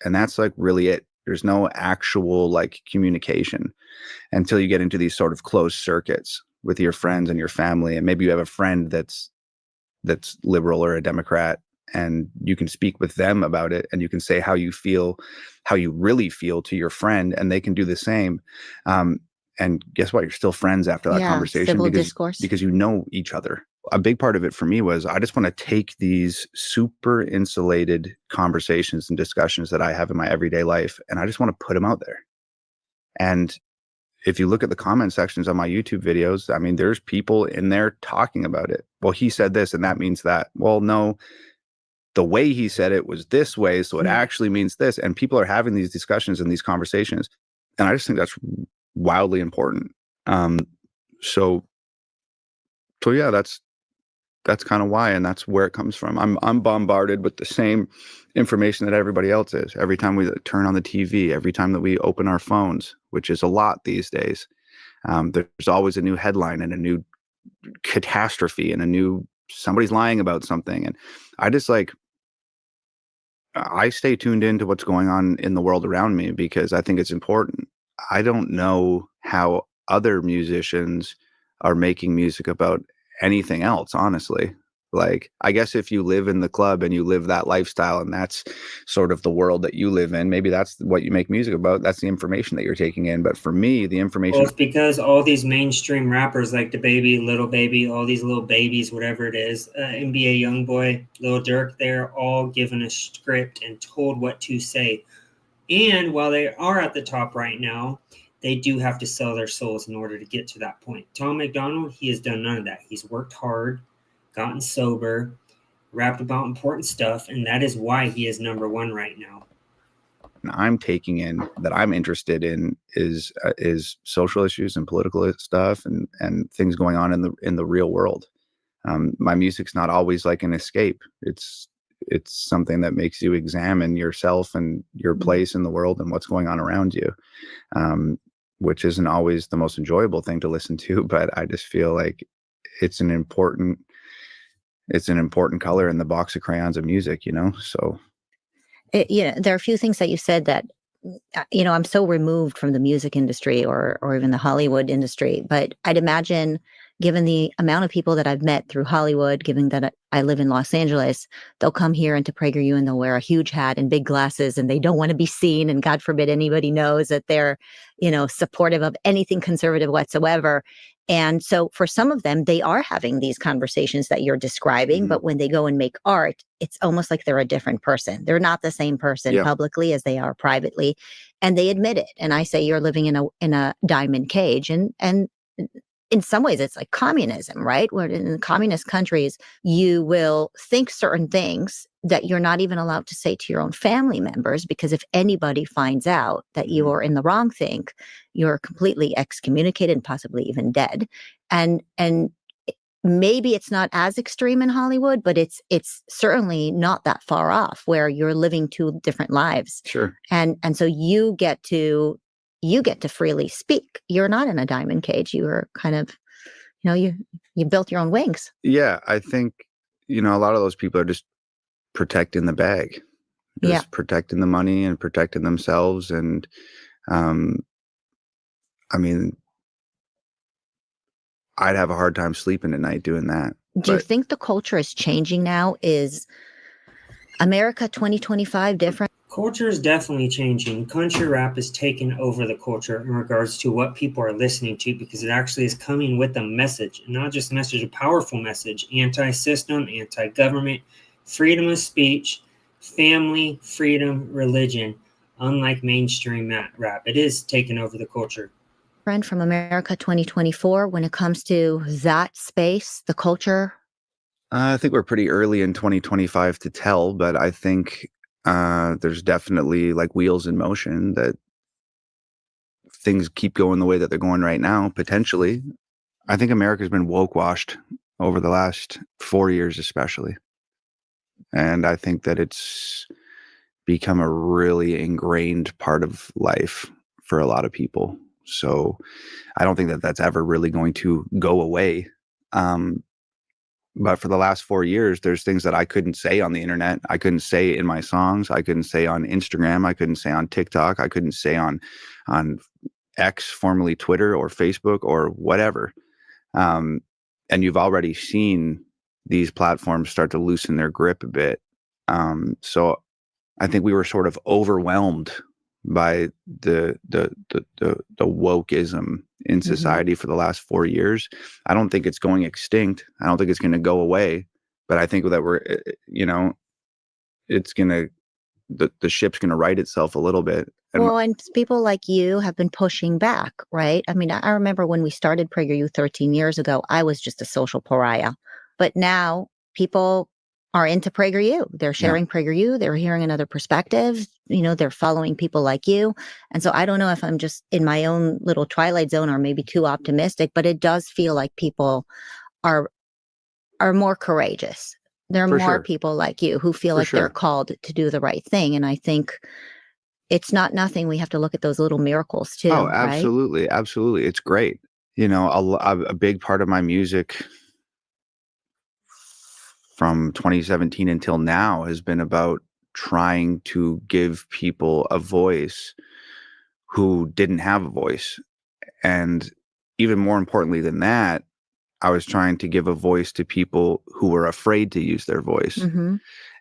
[SPEAKER 2] And that's like really it. There's no actual like communication until you get into these sort of closed circuits with your friends and your family. And maybe you have a friend that's liberal or a Democrat, and you can speak with them about it and you can say how you feel, how you really feel to your friend, and they can do the same. And guess what? You're still friends after that conversation because you know each other. A big part of it for me was I just want to take these super insulated conversations and discussions that I have in my everyday life, and I just want to put them out there. And if you look at the comment sections on my YouTube videos, I mean, there's people in there talking about it. Well, he said this and that means that. Well, no, the way he said it was this way, so it actually means this. And people are having these discussions and these conversations. And I just think that's wildly important. So yeah, that's kind of why, and that's where it comes from. I'm bombarded with the same information that everybody else is. Every time we turn on the TV, every time that we open our phones, which is a lot these days, there's always a new headline and a new catastrophe and a new somebody's lying about something. And I stay tuned into what's going on in the world around me because I think it's important. I don't know how other musicians are making music about anything else, honestly. Like, I guess if you live in the club and you live that lifestyle and that's sort of the world that you live in, maybe that's what you make music about. That's the information that you're taking in. But for me, the information.
[SPEAKER 1] Well, it's because all these mainstream rappers like the Baby, Little Baby, all these little babies, whatever it is, NBA Youngboy, Lil Durk, they're all given a script and told what to say. And while they are at the top right now, they do have to sell their souls in order to get to that point. Tom Macdonald, he has done none of that. He's worked hard, gotten sober, rapped about important stuff, and that is why he is number one right now.
[SPEAKER 2] I'm taking in that I'm interested in is social issues and political stuff and things going on in the real world. My music's not always like an escape. It's something that makes you examine yourself and your place in the world and what's going on around you, which isn't always the most enjoyable thing to listen to. But I just feel like it's an important color in the box of crayons of music, so.
[SPEAKER 3] There are a few things that you said that, I'm so removed from the music industry or even the Hollywood industry, but I'd imagine, given the amount of people that I've met through Hollywood, given that I live in Los Angeles, they'll come here into PragerU and they'll wear a huge hat and big glasses and they don't want to be seen. And God forbid anybody knows that they're, supportive of anything conservative whatsoever. And so for some of them, they are having these conversations that you're describing, but when they go and make art, it's almost like they're a different person. They're not the same person publicly as they are privately. And they admit it. And I say, you're living in a diamond cage. And in some ways, it's like communism, right? Where in communist countries, you will think certain things that you're not even allowed to say to your own family members, because if anybody finds out that you are in the wrong thing, you're completely excommunicated and possibly even dead. And maybe it's not as extreme in Hollywood, but it's certainly not that far off, where you're living two different lives.
[SPEAKER 2] Sure.
[SPEAKER 3] And so you get to freely speak. You're not in a diamond cage. You are kind of, you built your own wings.
[SPEAKER 2] Yeah, I think, a lot of those people are just protecting the bag, just protecting the money and protecting themselves. And, I mean, I'd have a hard time sleeping at night doing that.
[SPEAKER 3] Do you think the culture is changing now? Is America 2025 different?
[SPEAKER 1] Culture is definitely changing. Country rap is taking over the culture in regards to what people are listening to, because it actually is coming with a message, and not just a message, a powerful message: anti-system, anti-government, freedom of speech, family, freedom, religion. Unlike mainstream rap, it is taking over the culture.
[SPEAKER 3] Friend from America 2024, when it comes to that space, the culture?
[SPEAKER 2] I think we're pretty early in 2025 to tell, but I think there's definitely like wheels in motion that things keep going the way that they're going right now, potentially. I think America's been woke washed over the last 4 years, especially. And I think that it's become a really ingrained part of life for a lot of people. So I don't think that that's ever really going to go away. But for the last 4 years, there's things that I couldn't say on the internet. I couldn't say in my songs. I couldn't say on Instagram. I couldn't say on TikTok. I couldn't say on X, formerly Twitter, or Facebook, or whatever. And you've already seen these platforms start to loosen their grip a bit. So I think we were sort of overwhelmed by the wokeism in society for the last 4 years. I don't think it's going extinct. I don't think it's going to go away, but I think that it's going to, the ship's going to right itself a little bit.
[SPEAKER 3] Well, and people like you have been pushing back, right? I mean, I remember when we started PragerU 13 years ago, I was just a social pariah. But now people are into PragerU. They're sharing PragerU. They're hearing another perspective. They're following people like you. And so I don't know if I'm just in my own little twilight zone or maybe too optimistic, but it does feel like people are more courageous. There are
[SPEAKER 2] For
[SPEAKER 3] more
[SPEAKER 2] sure.
[SPEAKER 3] people like you who feel
[SPEAKER 2] For
[SPEAKER 3] like they're
[SPEAKER 2] sure.
[SPEAKER 3] called to do the right thing. And I think it's not nothing. We have to look at those little miracles too,
[SPEAKER 2] Oh,
[SPEAKER 3] right?
[SPEAKER 2] absolutely. Absolutely. It's great. A big part of my music from 2017 until now has been about trying to give people a voice who didn't have a voice. And even more importantly than that, I was trying to give a voice to people who were afraid to use their voice.
[SPEAKER 3] Mm-hmm.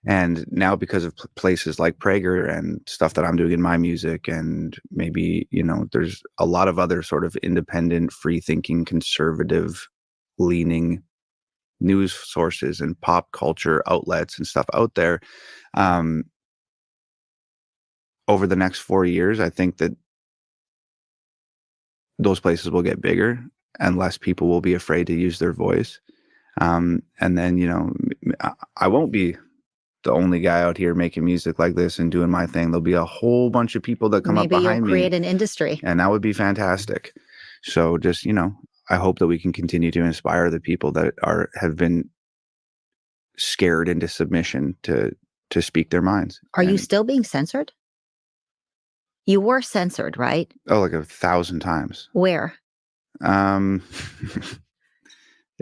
[SPEAKER 2] And now because of places like Prager and stuff that I'm doing in my music, and maybe, there's a lot of other sort of independent, free thinking, conservative leaning news sources and pop culture outlets and stuff out there. Over the next 4 years, I think that those places will get bigger and less people will be afraid to use their voice. And then, I won't be the only guy out here making music like this and doing my thing. There'll be a whole bunch of people that come up
[SPEAKER 3] Maybe you'll
[SPEAKER 2] behind me,
[SPEAKER 3] create an industry.
[SPEAKER 2] and that would be fantastic. So just, I hope that we can continue to inspire the people that have been scared into submission to speak their minds.
[SPEAKER 3] Are you still being censored? You were censored, right?
[SPEAKER 2] Oh, like 1,000 times.
[SPEAKER 3] Where?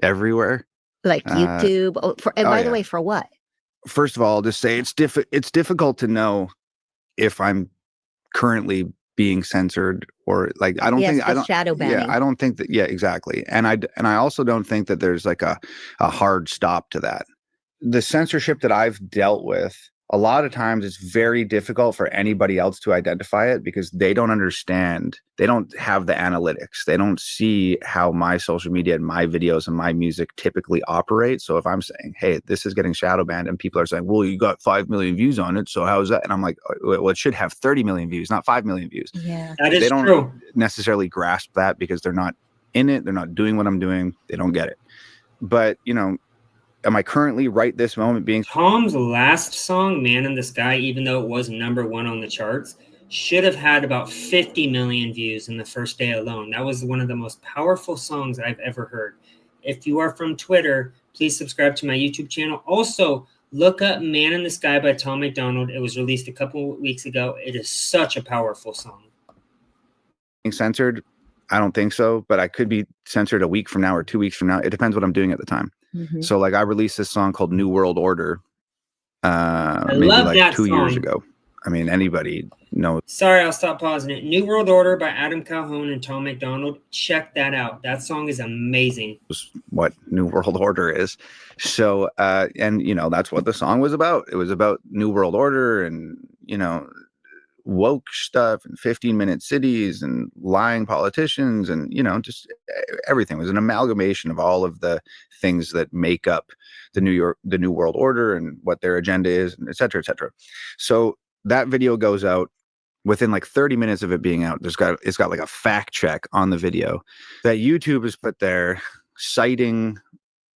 [SPEAKER 2] Everywhere.
[SPEAKER 3] Like YouTube? By the way, for what?
[SPEAKER 2] First of all, I'll just say it's difficult to know if I'm currently being censored or like I don't
[SPEAKER 3] shadow banning.
[SPEAKER 2] Yeah, I don't think that. Yeah, exactly. And I also don't think that there's like a hard stop to that. The censorship that I've dealt with, a lot of times it's very difficult for anybody else to identify it because they don't understand. They don't have the analytics. They don't see how my social media and my videos and my music typically operate. So if I'm saying, hey, this is getting shadow banned and people are saying, well, you got 5 million views on it, so how is that? And I'm like, well, it should have 30 million views, not 5 million views.
[SPEAKER 3] Yeah,
[SPEAKER 1] that is
[SPEAKER 2] They don't
[SPEAKER 1] true.
[SPEAKER 2] necessarily grasp that because they're not in it. They're not doing what I'm doing. They don't get it. But, am I currently right this moment being...
[SPEAKER 1] Tom's last song, Man in the Sky, even though it was #1 on the charts, should have had about 50 million views in the first day alone. That was one of the most powerful songs I've ever heard. If you are from Twitter, please subscribe to my YouTube channel. Also, look up Man in the Sky by Tom Macdonald. It was released a couple weeks ago. It is such a powerful song.
[SPEAKER 2] Being censored? I don't think so, but I could be censored a week from now or 2 weeks from now. It depends what I'm doing at the time.
[SPEAKER 3] Mm-hmm.
[SPEAKER 2] So like I released this song called New World Order
[SPEAKER 1] maybe like
[SPEAKER 2] 2 years ago. I mean, anybody knows.
[SPEAKER 1] Sorry, I'll stop pausing it. New World Order by Adam Calhoun and Tom Macdonald. Check that out. That song is amazing.
[SPEAKER 2] What New World Order is. So, and that's what the song was about. It was about New World Order and, woke stuff and 15-minute cities and lying politicians and, just everything. It was an amalgamation of all of the things that make up the New World Order and what their agenda is, and et cetera, et cetera. So that video goes out. Within like 30 minutes of it being out, it's got like a fact check on the video that YouTube has put there citing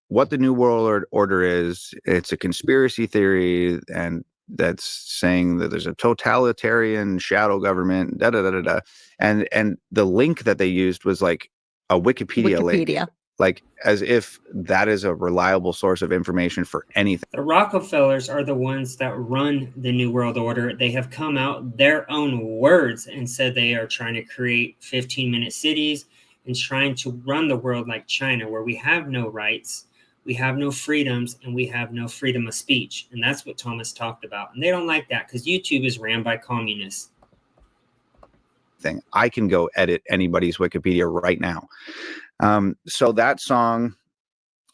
[SPEAKER 2] what the New World Order is. It's a conspiracy theory, and that's saying that there's a totalitarian shadow government, da da da da da. And the link that they used was like a Wikipedia link, like as if that is a reliable source of information for anything.
[SPEAKER 1] The Rockefellers are the ones that run the New World Order. They have come out their own words and said they are trying to create 15-minute cities and trying to run the world like China, where we have no rights, we have no freedoms, and we have no freedom of speech. And that's what Thomas talked about. And they don't like that because YouTube is ran by communists.
[SPEAKER 2] I can go edit anybody's Wikipedia right now. So that song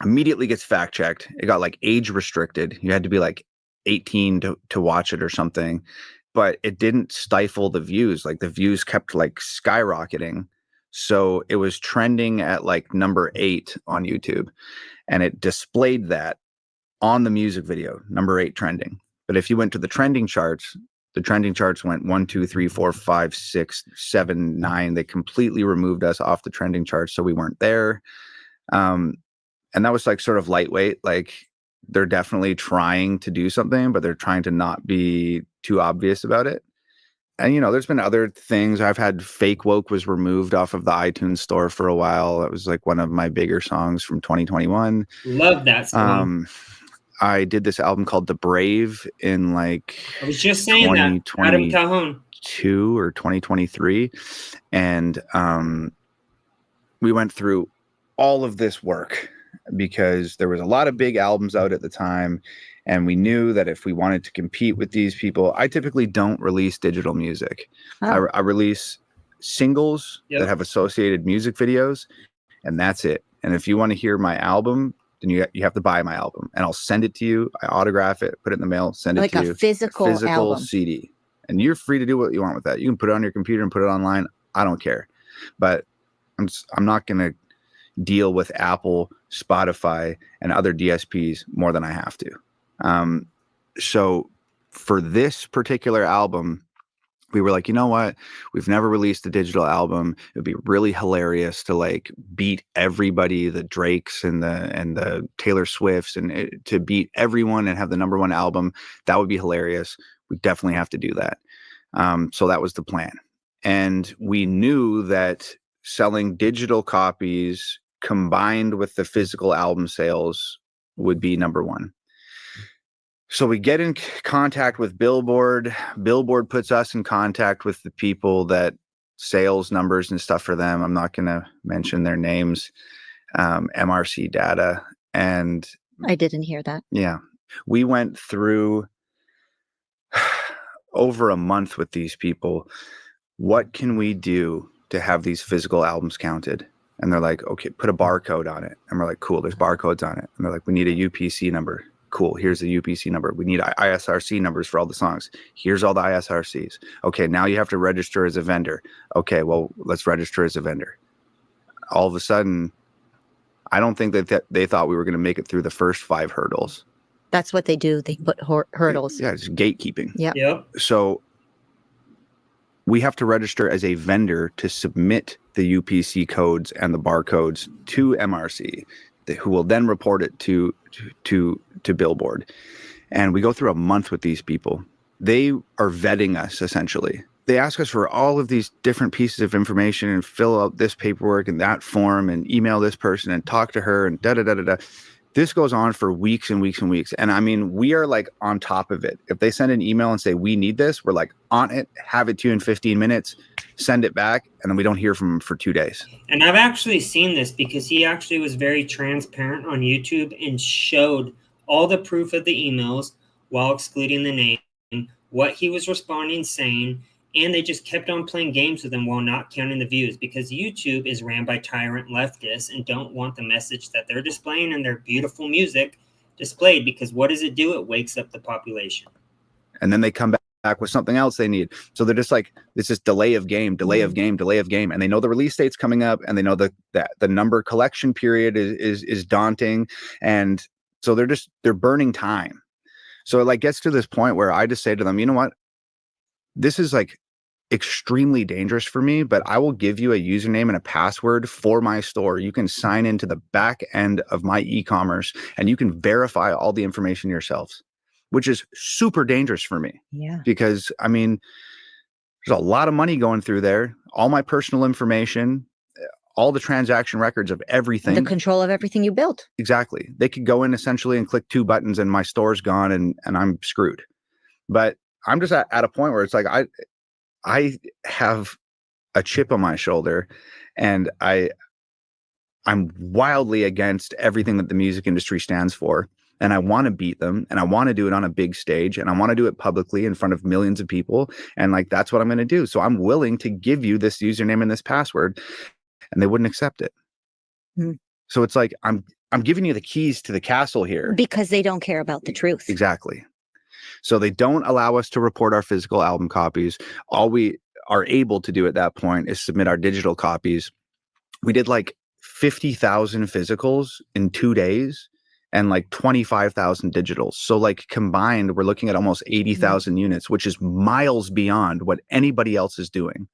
[SPEAKER 2] immediately gets fact checked. It got like age restricted. You had to be like 18 to watch it or something, but it didn't stifle the views. Like the views kept like skyrocketing. So it was trending at like #8 on YouTube, and it displayed that on the music video, #8 trending. But if you went to the trending charts, The trending charts went 1, 2, 3, 4, 5, 6, 7, 9. They completely removed us off the trending charts, so we weren't there. And that was like sort of lightweight. Like they're definitely trying to do something, but they're trying to not be too obvious about it. And, you know, there's been other things. I've had Fake Woke was removed off of the iTunes store for a while. It was like one of my bigger songs from 2021.
[SPEAKER 1] Love that song.
[SPEAKER 2] I did this album called The Brave in like
[SPEAKER 1] I was just saying that. Adam Calhoun.
[SPEAKER 2] 2022 or 2023. And we went through all of this work because there was a lot of big albums out at the time. And we knew that if we wanted to compete with these people, I typically don't release digital music.
[SPEAKER 3] Oh.
[SPEAKER 2] I release singles that have associated music videos, and that's it. And if you want to hear my album, then you have to buy my album, and I'll send it to you. I autograph it, put it in the mail, send it to you.
[SPEAKER 3] Like a physical album.
[SPEAKER 2] CD. And you're free to do what you want with that. You can put it on your computer and put it online. I don't care. But I'm not going to deal with Apple, Spotify, and other DSPs more than I have to. So for this particular album, we were like, you know what? We've never released a digital album. It'd be really hilarious to like beat everybody, the Drakes and the Taylor Swifts, and to beat everyone and have the #1 album. That would be hilarious. We definitely have to do that. So that was the plan. And we knew that selling digital copies combined with the physical album sales would be #1. So we get in contact with Billboard. Billboard puts us in contact with the people that sales numbers and stuff for them. I'm not going to mention their names. MRC data. And
[SPEAKER 3] I didn't hear that.
[SPEAKER 2] Yeah. We went through over a month with these people. What can we do to have these physical albums counted? And they're like, okay, put a barcode on it. And we're like, cool, there's barcodes on it. And they're like, we need a UPC number. Cool, here's the UPC number. We need ISRC numbers for all the songs. Here's all the ISRCs. Okay, now you have to register as a vendor. Okay, well, let's register as a vendor. All of a sudden, I don't think that they thought we were going to make it through the first 5 hurdles.
[SPEAKER 3] That's what they do. They put hurdles.
[SPEAKER 2] Yeah, it's gatekeeping.
[SPEAKER 3] Yep.
[SPEAKER 2] So we have to register as a vendor to submit the UPC codes and the barcodes to MRC, who will then report it to Billboard. And we go through a month with these people. They are vetting us, essentially. They ask us for all of these different pieces of information and fill out this paperwork and that form and email this person and talk to her and da-da-da-da-da. This goes on for weeks and weeks and weeks. And I mean, we are like on top of it. If they send an email and say, we need this, we're like on it, have it to you in 15 minutes, send it back, and then we don't hear from him for 2 days.
[SPEAKER 1] And I've actually seen this because he actually was very transparent on YouTube and showed all the proof of the emails while excluding the name, what he was responding, saying, and they just kept on playing games with him while not counting the views because YouTube is ran by tyrant leftists and don't want the message that they're displaying in their beautiful music displayed, because what does it do? It wakes up the population.
[SPEAKER 2] And then they come back with something else they need. So they're just like, this is delay of game. And they know the release date's coming up, and they know that the number collection period is daunting. And so they're burning time. So it like gets to this point where I just say to them, you know what? This is like extremely dangerous for me, but I will give you a username and a password for my store. You can sign into the back end of my e-commerce and you can verify all the information yourselves, which is super dangerous for me.
[SPEAKER 3] Yeah.
[SPEAKER 2] Because I mean, there's a lot of money going through there, all my personal information, all the transaction records of everything.
[SPEAKER 3] The control of everything you built.
[SPEAKER 2] Exactly. They could go in essentially and click 2 buttons and my store's gone and I'm screwed. But I'm just at a point where it's like, I have a chip on my shoulder and I'm wildly against everything that the music industry stands for. And I want to beat them, and I want to do it on a big stage, and I want to do it publicly in front of millions of people. And like, that's what I'm going to do. So I'm willing to give you this username and this password, and they wouldn't accept it. So it's like, I'm giving you the keys to the castle here.
[SPEAKER 3] Because they don't care about the truth.
[SPEAKER 2] Exactly. So they don't allow us to report our physical album copies. All we are able to do at that point is submit our digital copies. We did like 50,000 physicals in 2 days, and like 25,000 digitals. So like combined, we're looking at almost 80,000 units, which is miles beyond what anybody else is doing.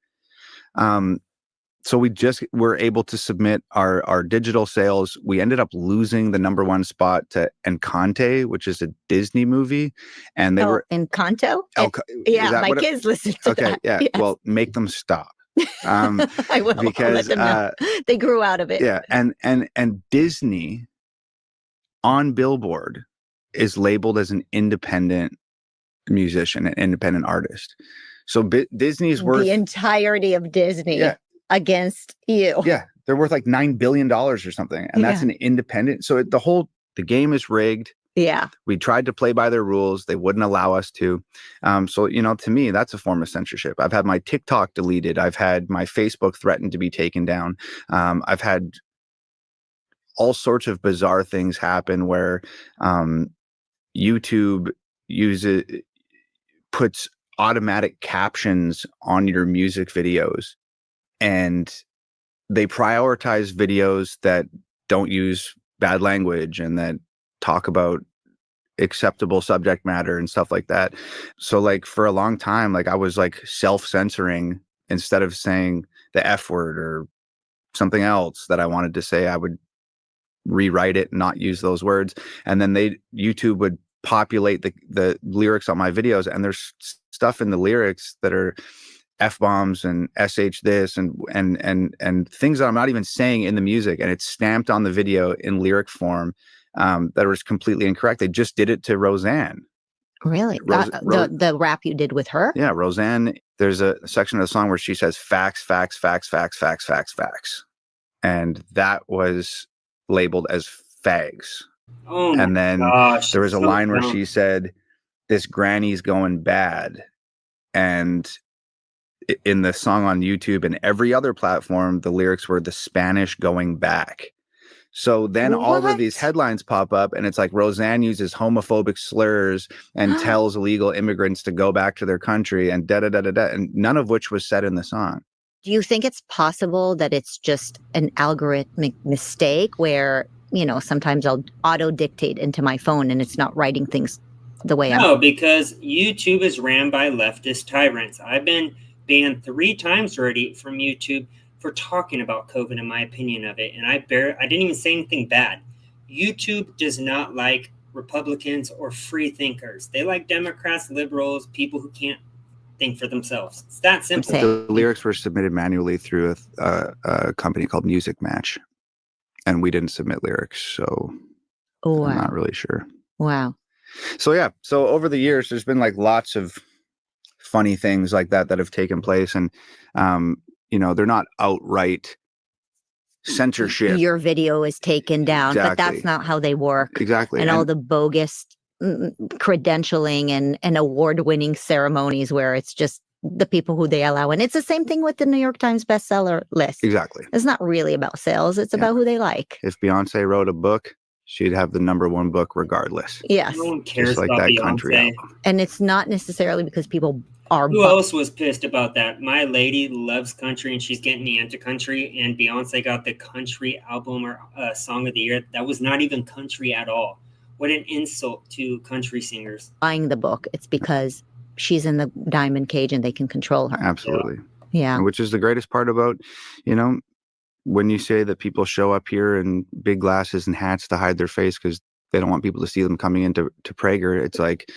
[SPEAKER 2] So we just were able to submit our digital sales. We ended up losing the number 1 spot to Encanto, which is a Disney movie, and they were
[SPEAKER 3] Encanto.
[SPEAKER 2] Yeah,
[SPEAKER 3] my kids listen to that.
[SPEAKER 2] Yeah. Yes. Well, make them stop.
[SPEAKER 3] I will,
[SPEAKER 2] because
[SPEAKER 3] let them know. They grew out of it.
[SPEAKER 2] Yeah, and Disney on Billboard is labeled as an independent musician, an independent artist. So Disney's worth
[SPEAKER 3] the entirety of Disney against you.
[SPEAKER 2] Yeah, they're worth like $9 billion or something, and that's an independent. So the game is rigged.
[SPEAKER 3] Yeah,
[SPEAKER 2] we tried to play by their rules. They wouldn't allow us to. So to me, that's a form of censorship. I've had my TikTok deleted. I've had my Facebook threatened to be taken down. I've had all sorts of bizarre things happen where YouTube puts automatic captions on your music videos, and they prioritize videos that don't use bad language and that talk about acceptable subject matter and stuff like that. So like for a long time, like I was like self-censoring. Instead of saying the F word or something else that I wanted to say, I would rewrite it and not use those words. And then YouTube would populate the lyrics on my videos, and there's stuff in the lyrics that are F-bombs and SH this and things that I'm not even saying in the music, and it's stamped on the video in lyric form that was completely incorrect. They just did it to Roseanne.
[SPEAKER 3] Really? The rap you did with her?
[SPEAKER 2] Yeah, Roseanne, there's a section of the song where she says facts, facts, facts, facts, facts, facts, facts. And that was labeled as fags.
[SPEAKER 1] Oh
[SPEAKER 2] and then
[SPEAKER 1] gosh,
[SPEAKER 2] there was a line where
[SPEAKER 1] dumb.
[SPEAKER 2] she said, "This granny's going bad." And in the song on YouTube and every other platform, the lyrics were "the Spanish going back." So then all of these headlines pop up, and it's like Roseanne uses homophobic slurs and tells illegal immigrants to go back to their country and da-da-da-da-da, and none of which was said in the song.
[SPEAKER 3] Do you think it's possible that it's just an algorithmic mistake where, sometimes I'll auto-dictate into my phone and it's not writing things the way
[SPEAKER 1] No, because YouTube is ran by leftist tyrants. I've been banned 3 times already from YouTube for talking about COVID, in my opinion of it. And I didn't even say anything bad. YouTube does not like Republicans or free thinkers. They like Democrats, liberals, people who can't think for themselves. It's that simple.
[SPEAKER 2] The lyrics were submitted manually through a company called Music Match, and we didn't submit lyrics, so I'm not really sure.
[SPEAKER 3] Wow.
[SPEAKER 2] So yeah, so over the years, there's been like lots of funny things like that have taken place, and they're not outright censorship.
[SPEAKER 3] Your video is taken down,
[SPEAKER 2] Exactly.
[SPEAKER 3] but that's not how they work.
[SPEAKER 2] Exactly.
[SPEAKER 3] And all the bogus credentialing and award-winning ceremonies where it's just the people who they allow. And it's the same thing with the New York Times bestseller list.
[SPEAKER 2] Exactly.
[SPEAKER 3] It's not really about sales. It's about who they like.
[SPEAKER 2] If Beyonce wrote a book, she'd have the #1 book regardless.
[SPEAKER 3] Yes.
[SPEAKER 1] No one cares
[SPEAKER 2] Just like
[SPEAKER 1] about
[SPEAKER 2] that
[SPEAKER 1] Beyonce.
[SPEAKER 2] country album.
[SPEAKER 3] And it's not necessarily because people are...
[SPEAKER 1] Who else was pissed about that? My lady loves country and she's getting me into country, and Beyonce got the country album or song of the year. That was not even country at all. What an insult to country singers.
[SPEAKER 3] Buying the book, it's because she's in the diamond cage and they can control her.
[SPEAKER 2] Absolutely.
[SPEAKER 3] Yeah.
[SPEAKER 2] Which is the greatest part about, when you say that people show up here in big glasses and hats to hide their face because they don't want people to see them coming into Prager. It's like,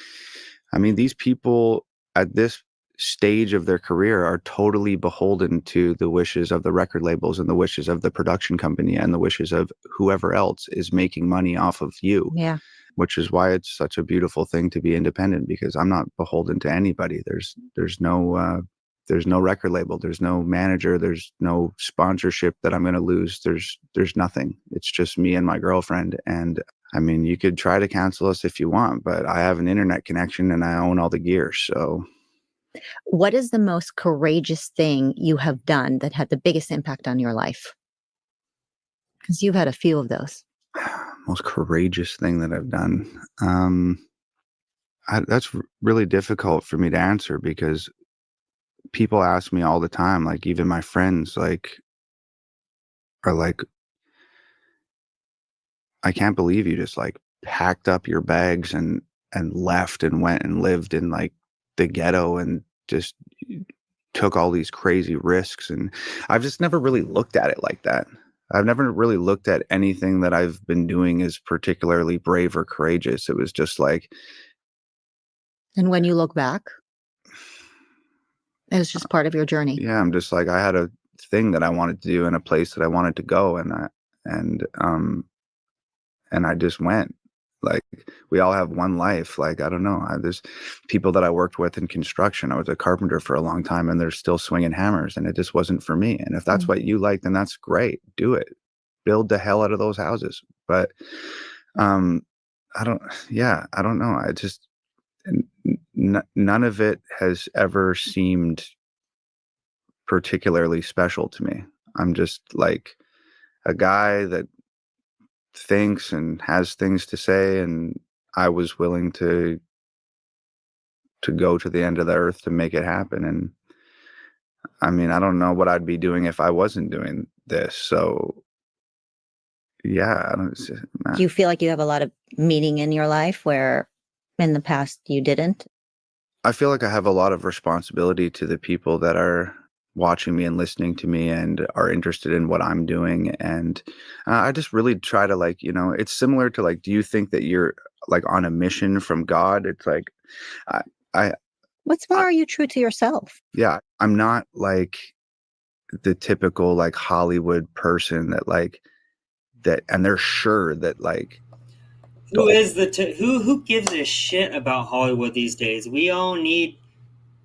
[SPEAKER 2] these people at this stage of their career are totally beholden to the wishes of the record labels and the wishes of the production company and the wishes of whoever else is making money off of you.
[SPEAKER 3] Yeah.
[SPEAKER 2] Which is why it's such a beautiful thing to be independent, because I'm not beholden to anybody. There's no record label, there's no manager, there's no sponsorship that I'm going to lose. There's nothing. It's just me and my girlfriend. And you could try to cancel us if you want, but I have an internet connection and I own all the gear. So
[SPEAKER 3] what is the most courageous thing you have done that had the biggest impact on your life? Because you've had a few of those.
[SPEAKER 2] Most courageous thing that I've done. That's really difficult for me to answer, because people ask me all the time, like even my friends, are like, "I can't believe you just like packed up your bags and left and went and lived in like the ghetto and just took all these crazy risks. And I've just never really looked at it like that. I've never really looked at anything that I've been doing as particularly brave or courageous. It was just like,
[SPEAKER 3] And when you look back, it was just part of your journey.
[SPEAKER 2] yeah, I'm just like, I had a thing that I wanted to do in a place that I wanted to go. And I just went. Like, we all have one life. Like, I don't know. There's people that I worked with in construction. I was a carpenter for a long time, and they're still swinging hammers, and it just wasn't for me. And if that's what you like, then that's great. Do it. Build the hell out of those houses. But I don't know. I just, none of it has ever seemed particularly special to me. I'm just like a guy that thinks and has things to say, and I was willing to go to the end of the earth to make it happen. And I mean, I don't know what I'd be doing if I wasn't doing this. So yeah,
[SPEAKER 3] Do you feel like you have a lot of meaning in your life where in the past you didn't?
[SPEAKER 2] I feel like I have a lot of responsibility to the people that are watching me and listening to me and are interested in what I'm doing. And I just really try to, like, it's similar to, like, do you think that you're like on a mission from God? It's like,
[SPEAKER 3] What's more, are you true to yourself?
[SPEAKER 2] yeah, I'm not like the typical like Hollywood person that like that, and they're sure that like
[SPEAKER 1] who gives a shit about Hollywood these days? We all need.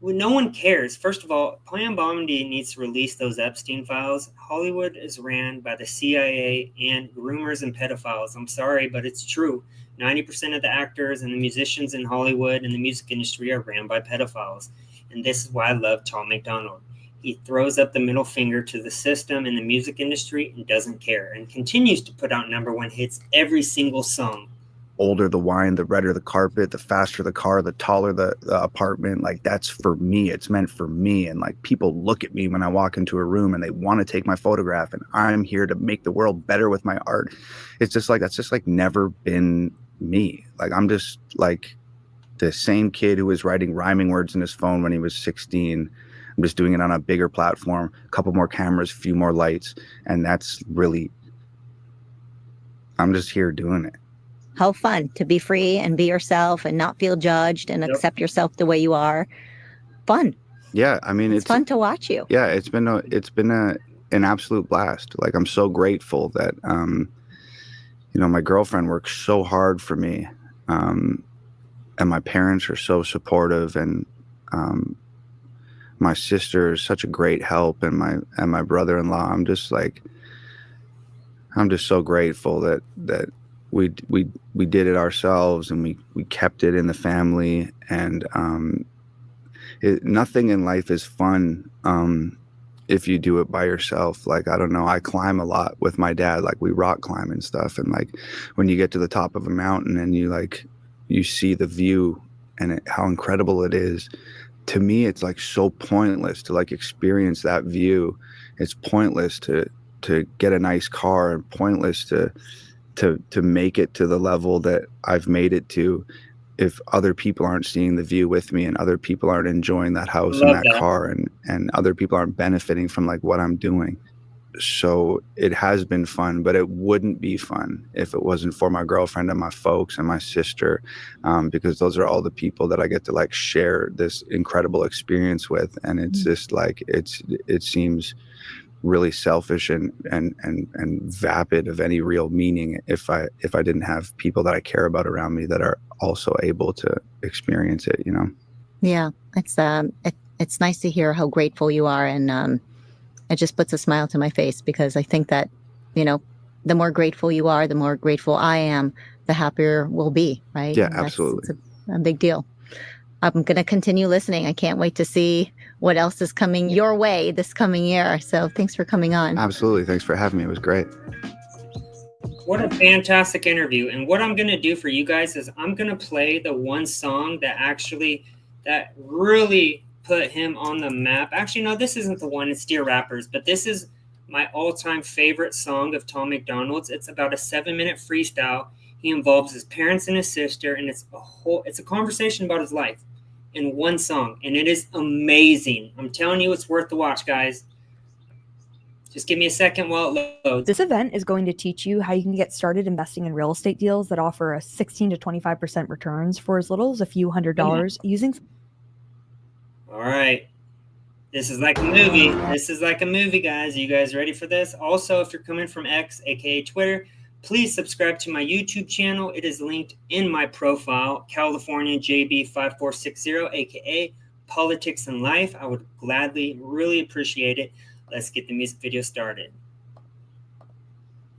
[SPEAKER 1] No one cares. First of all, Plan Bondi needs to release those Epstein files. Hollywood is ran by the CIA and groomers and pedophiles. I'm sorry, but it's true. 90% of the actors and the musicians in Hollywood and the music industry are ran by pedophiles. And this is why I love Tom Macdonald. He throws up the middle finger to the system and the music industry and doesn't care, and continues to put out #1 hits every single song.
[SPEAKER 2] Older the wine, the redder the carpet, the faster the car, the taller the apartment. Like, that's for me. It's meant for me. And like, people look at me when I walk into a room and they want to take my photograph, and I'm here to make the world better with my art. It's just like, that's just like never been me. Like, I'm just like the same kid who was writing rhyming words in his phone when he was 16. I'm just doing it on a bigger platform, a couple more cameras, a few more lights. And that's really, I'm just here doing it.
[SPEAKER 3] How fun to be free and be yourself and not feel judged and accept yourself the way you are. Fun.
[SPEAKER 2] Yeah, I mean,
[SPEAKER 3] it's fun to watch you.
[SPEAKER 2] Yeah, it's been an absolute blast. Like, I'm so grateful that my girlfriend works so hard for me, and my parents are so supportive, and my sister is such a great help, and my brother-in-law. I'm just so grateful that we did it ourselves, and we kept it in the family. And nothing in life is fun if you do it by yourself. Like, I don't know, I climb a lot with my dad. Like, we rock climb and stuff, and like when you get to the top of a mountain and you see the view and how incredible it is, to me it's like so pointless to like experience that view. It's pointless to get a nice car, and pointless to make it to the level that I've made it to if other people aren't seeing the view with me, and other people aren't enjoying that house and that car, and other people aren't benefiting from like what I'm doing. So it has been fun, but it wouldn't be fun if it wasn't for my girlfriend and my folks and my sister, because those are all the people that I get to like share this incredible experience with. And it's just like, it seems really selfish and vapid of any real meaning if I didn't have people that I care about around me that are also able to experience it,
[SPEAKER 3] Yeah, it's nice to hear how grateful you are, and it just puts a smile to my face, because I think that the more grateful you are, the more grateful I am, the happier we'll be, right?
[SPEAKER 2] Yeah, absolutely.
[SPEAKER 3] It's a big deal. I'm going to continue listening. I can't wait to see what else is coming your way this coming year. So thanks for coming on.
[SPEAKER 2] Absolutely. Thanks for having me. It was great.
[SPEAKER 1] What a fantastic interview. And what I'm going to do for you guys is I'm going to play the one song that really put him on the map. Actually, no, this isn't the one. It's Dear Rappers. But this is my all-time favorite song of Tom Macdonald's. It's about a 7-minute freestyle. He involves his parents and his sister, and it's a conversation about his life in one song, and it is amazing. I'm telling you, it's worth the watch, guys. Just give me a second while it loads.
[SPEAKER 4] This event is going to teach you how you can get started investing in real estate deals that offer a 16 to 25% returns for as little as a few $100s using.
[SPEAKER 1] All right. This is like a movie. This is like a movie, guys. Are you guys ready for this? Also, if you're coming from X, aka Twitter, please subscribe to my YouTube channel. It is linked in my profile, California JB5460, aka Politics and Life. I would gladly, really appreciate it. Let's get the music video started.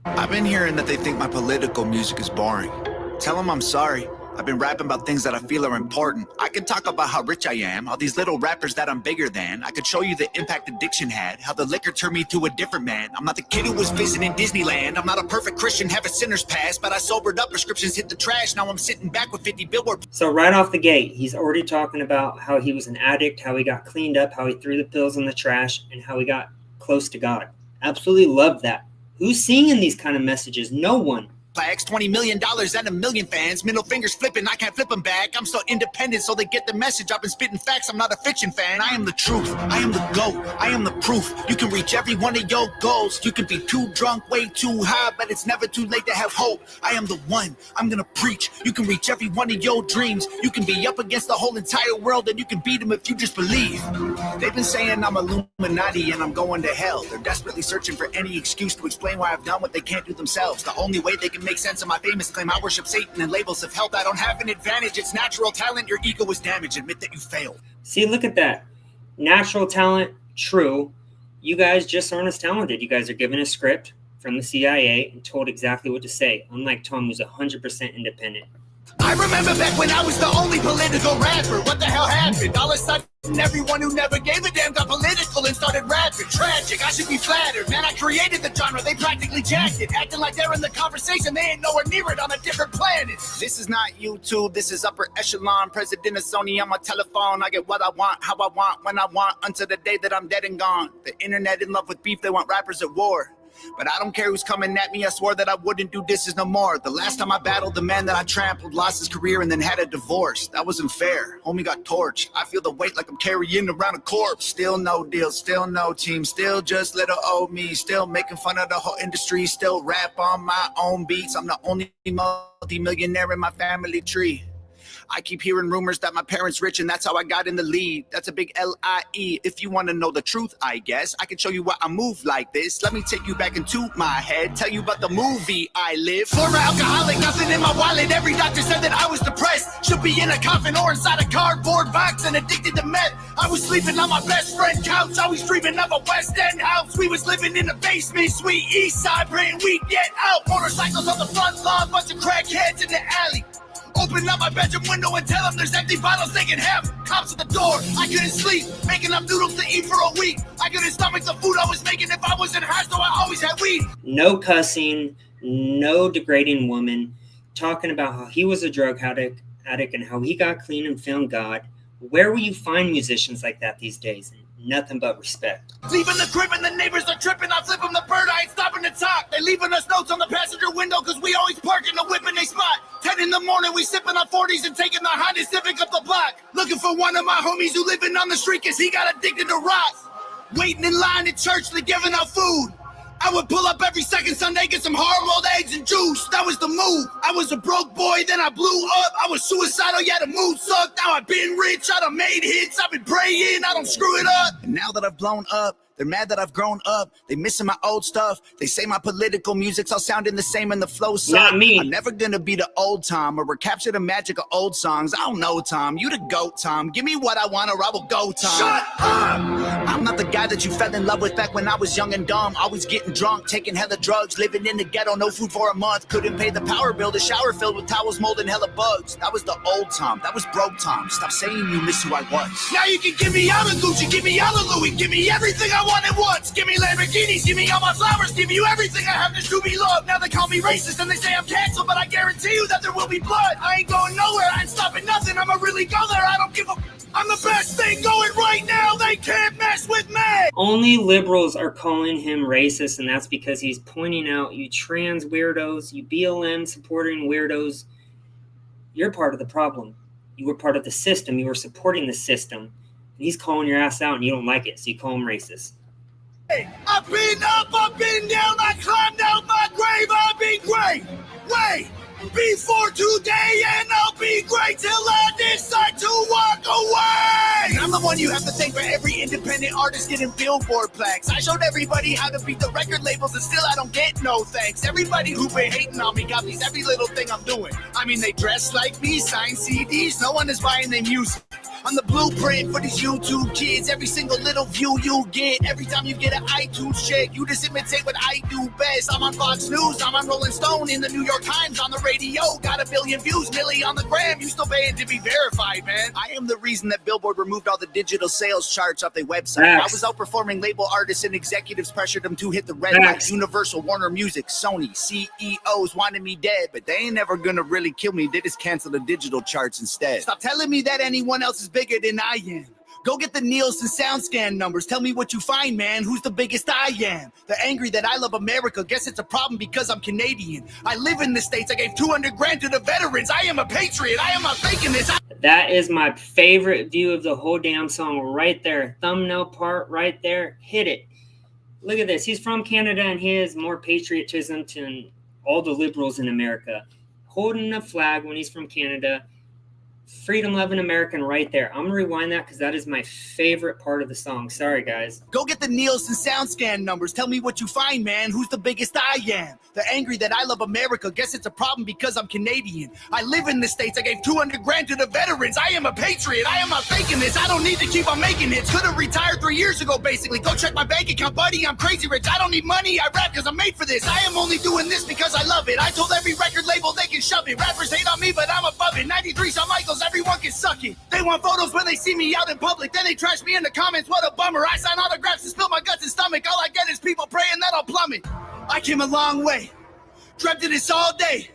[SPEAKER 5] I've been hearing that they think my political music is boring. Tell them I'm sorry. I've been rapping about things that I feel are important. I could talk about how rich I am, all these little rappers that I'm bigger than. I could show you the impact addiction had, how the liquor turned me to a different man. I'm not the kid who was visiting Disneyland. I'm not a perfect Christian, have a sinner's past, but I sobered up, prescriptions hit the trash. Now I'm sitting back with 50 billboards.
[SPEAKER 1] So right off the gate, he's already talking about how he was an addict, how he got cleaned up, how he threw the pills in the trash, and how he got close to God. Absolutely love that. Who's singing these kind of messages? No one.
[SPEAKER 5] Flags, $20 million and a million fans. Middle fingers flipping, I can't flip them back. I'm so independent, so they get the message. I've been spitting facts, I'm not a fiction fan. I am the truth, I am the GOAT, I am the proof. You can reach every one of your goals. You can be too drunk, way too high, but it's never too late to have hope. I am the one, I'm gonna preach. You can reach every one of your dreams. You can be up against the whole entire world, and you can beat them if you just believe. They've been saying I'm Illuminati and I'm going to hell. They're desperately searching for any excuse to explain why I've done what they can't do themselves. The only way they can make sense of my famous claim, I worship Satan and labels of health. I don't have an advantage, it's natural talent. Your ego is damaged, admit that you failed.
[SPEAKER 1] See, look at that. Natural talent, true. You guys just aren't as talented. You guys are given a script from the CIA and told exactly what to say, unlike Tom, who's 100% independent.
[SPEAKER 5] I remember back when I was the only political rapper. What the hell happened? All of a sudden, everyone who never gave a damn got political and started rapping. Tragic, I should be flattered. Man, I created the genre, they practically jacked it. Acting like they're in the conversation, they ain't nowhere near it on a different planet. This is not YouTube, this is upper echelon. President of Sony on my telephone. I get what I want, how I want, when I want, until the day that I'm dead and gone. The internet in love with beef, they want rappers at war. But I don't care who's coming at me, I swore that I wouldn't do disses no more. The last time I battled, the man that I trampled lost his career and then had a divorce. That wasn't fair, homie got torched. I feel the weight like I'm carrying around a corpse. Still no deal, still no team, still just little old me. Still making fun of the whole industry, still rap on my own beats. I'm the only multi-millionaire in my family tree. I keep hearing rumors that my parents rich and that's how I got in the lead. That's a big L-I-E. If you want to know the truth, I guess I can show you why I move like this. Let me take you back into my head, tell you about the movie I live. Former alcoholic, nothing in my wallet. Every doctor said that I was depressed. Should be in a coffin or inside a cardboard box and addicted to meth. I was sleeping on my best friend couch. I was dreaming of a West End house. We was living in the basement, sweet east side, praying we'd get out. Motorcycles on the front lawn, bunch of crackheads in the alley. Open up my bedroom window and tell them there's empty bottles they can have. Cops at the door, I couldn't sleep. Making up noodles to eat for a week. I couldn't stomach the food I was making if I was in high school. I always had weed.
[SPEAKER 1] No cussing, no degrading woman. Talking about how he was a drug addict and how he got clean and found God. Where will you find musicians like that these days? Nothing but respect.
[SPEAKER 5] Leaving the crib and the neighbors are tripping. I flip them the bird, I ain't stopping to talk. They leaving us notes on the passenger window cause we always park in the whip in they spot. 10 in the morning, we sipping on 40s and taking the Honda Civic up the block. Looking for one of my homies who living on the street cause he got addicted to rocks. Waiting in line at church, they giving out food. I would pull up every second Sunday, get some hard-boiled eggs and juice. That was the move. I was a broke boy, then I blew up. I was suicidal, yeah, the mood sucked. Now I've been rich, I done made hits. I've been praying, I don't screw it up. And now that I've blown up, they're mad that I've grown up. They missing my old stuff. They say my political music's all sounding the same and the flow suck.
[SPEAKER 1] Not me.
[SPEAKER 5] I'm never gonna be the old Tom or recapture the magic of old songs. I don't know, Tom. You the GOAT, Tom. Give me what I want or I will go, Tom. Shut up! I'm not the guy that you fell in love with back when I was young and dumb. Always getting drunk, taking hella drugs, living in the ghetto, no food for a month. Couldn't pay the power bill, the shower filled with towels, mold, and hella bugs. That was the old Tom. That was broke Tom. Stop saying you miss who I was. Now you can give me all the Gucci, give me all the Louis, give me everything I wanted once. Give me Lamborghinis, give me all my flowers, give you everything I have to be loved. Now they call me racist and they say I'm canceled, but I guarantee you that there will be blood. I ain't going nowhere, I ain't stopping nothing, I'ma really go there, I don't give a... I'm the best thing going right now, they can't mess with me!
[SPEAKER 1] Only liberals are calling him racist, and that's because he's pointing out you trans weirdos, you BLM supporting weirdos. You're part of the problem. You were part of the system. You were supporting the system. And he's calling your ass out, and you don't like it, so you call him racist.
[SPEAKER 5] I've been up, I've been down, I climbed out my grave, I've been great. Wait, before today, and I'll be great till I decide to walk away. I'm the one you have to thank for every independent artist getting Billboard plaques. I showed everybody how to beat the record labels, and still I don't get no thanks. Everybody who been hating on me got these every little thing I'm doing. I mean, they dress like me, sign CDs, no one is buying their music. I'm the blueprint for these YouTube kids. Every single little view you get, every time you get an iTunes check, you just imitate what I do best. I'm on Fox News, I'm on Rolling Stone, in the New York Times, on the radio. Got 1 billion views, Millie on the gram. You still paying to be verified, man. I am the reason that Billboard removed all the digital sales charts off their website. I was outperforming label artists, and executives pressured them to hit the red light. Universal, Warner Music, Sony, CEOs wanted me dead, but they ain't never gonna really kill me. They just cancel the digital charts instead. Stop telling me that anyone else is bigger than I am. Go get the Nielsen SoundScan numbers. Tell me what you find, man. Who's the biggest I am? They're angry that I love America. Guess it's a problem because I'm Canadian. I live in the States. I gave 200 grand to the veterans. I am a patriot. I am not faking this.
[SPEAKER 1] That is my favorite view of the whole damn song right there. Thumbnail part right there. Hit it. Look at this. He's from Canada, and he has more patriotism than all the liberals in America. Holding a flag when he's from Canada. Freedom-loving American right there. I'm going to rewind that because that is my favorite part of the song. Sorry, guys.
[SPEAKER 5] Go get the Nielsen SoundScan numbers. Tell me what you find, man. Who's the biggest I am? They're angry that I love America. Guess it's a problem because I'm Canadian. I live in the States. I gave 200 grand to the veterans. I am a patriot. I am not faking this. I don't need to keep on making hits. Could have retired 3 years ago, basically. Go check my bank account, buddy. I'm crazy rich. I don't need money. I rap because I'm made for this. I am only doing this because I love it. I told every record label they can shove it. Rappers hate on me, but I'm above it. 93 Shawn Michaels. Everyone can suck it. They want photos when they see me out in public. Then they trash me in the comments. What a bummer. I sign autographs and spill my guts and stomach. All I get is people praying that I'll plummet. I came a long way. Dreamt of this all day.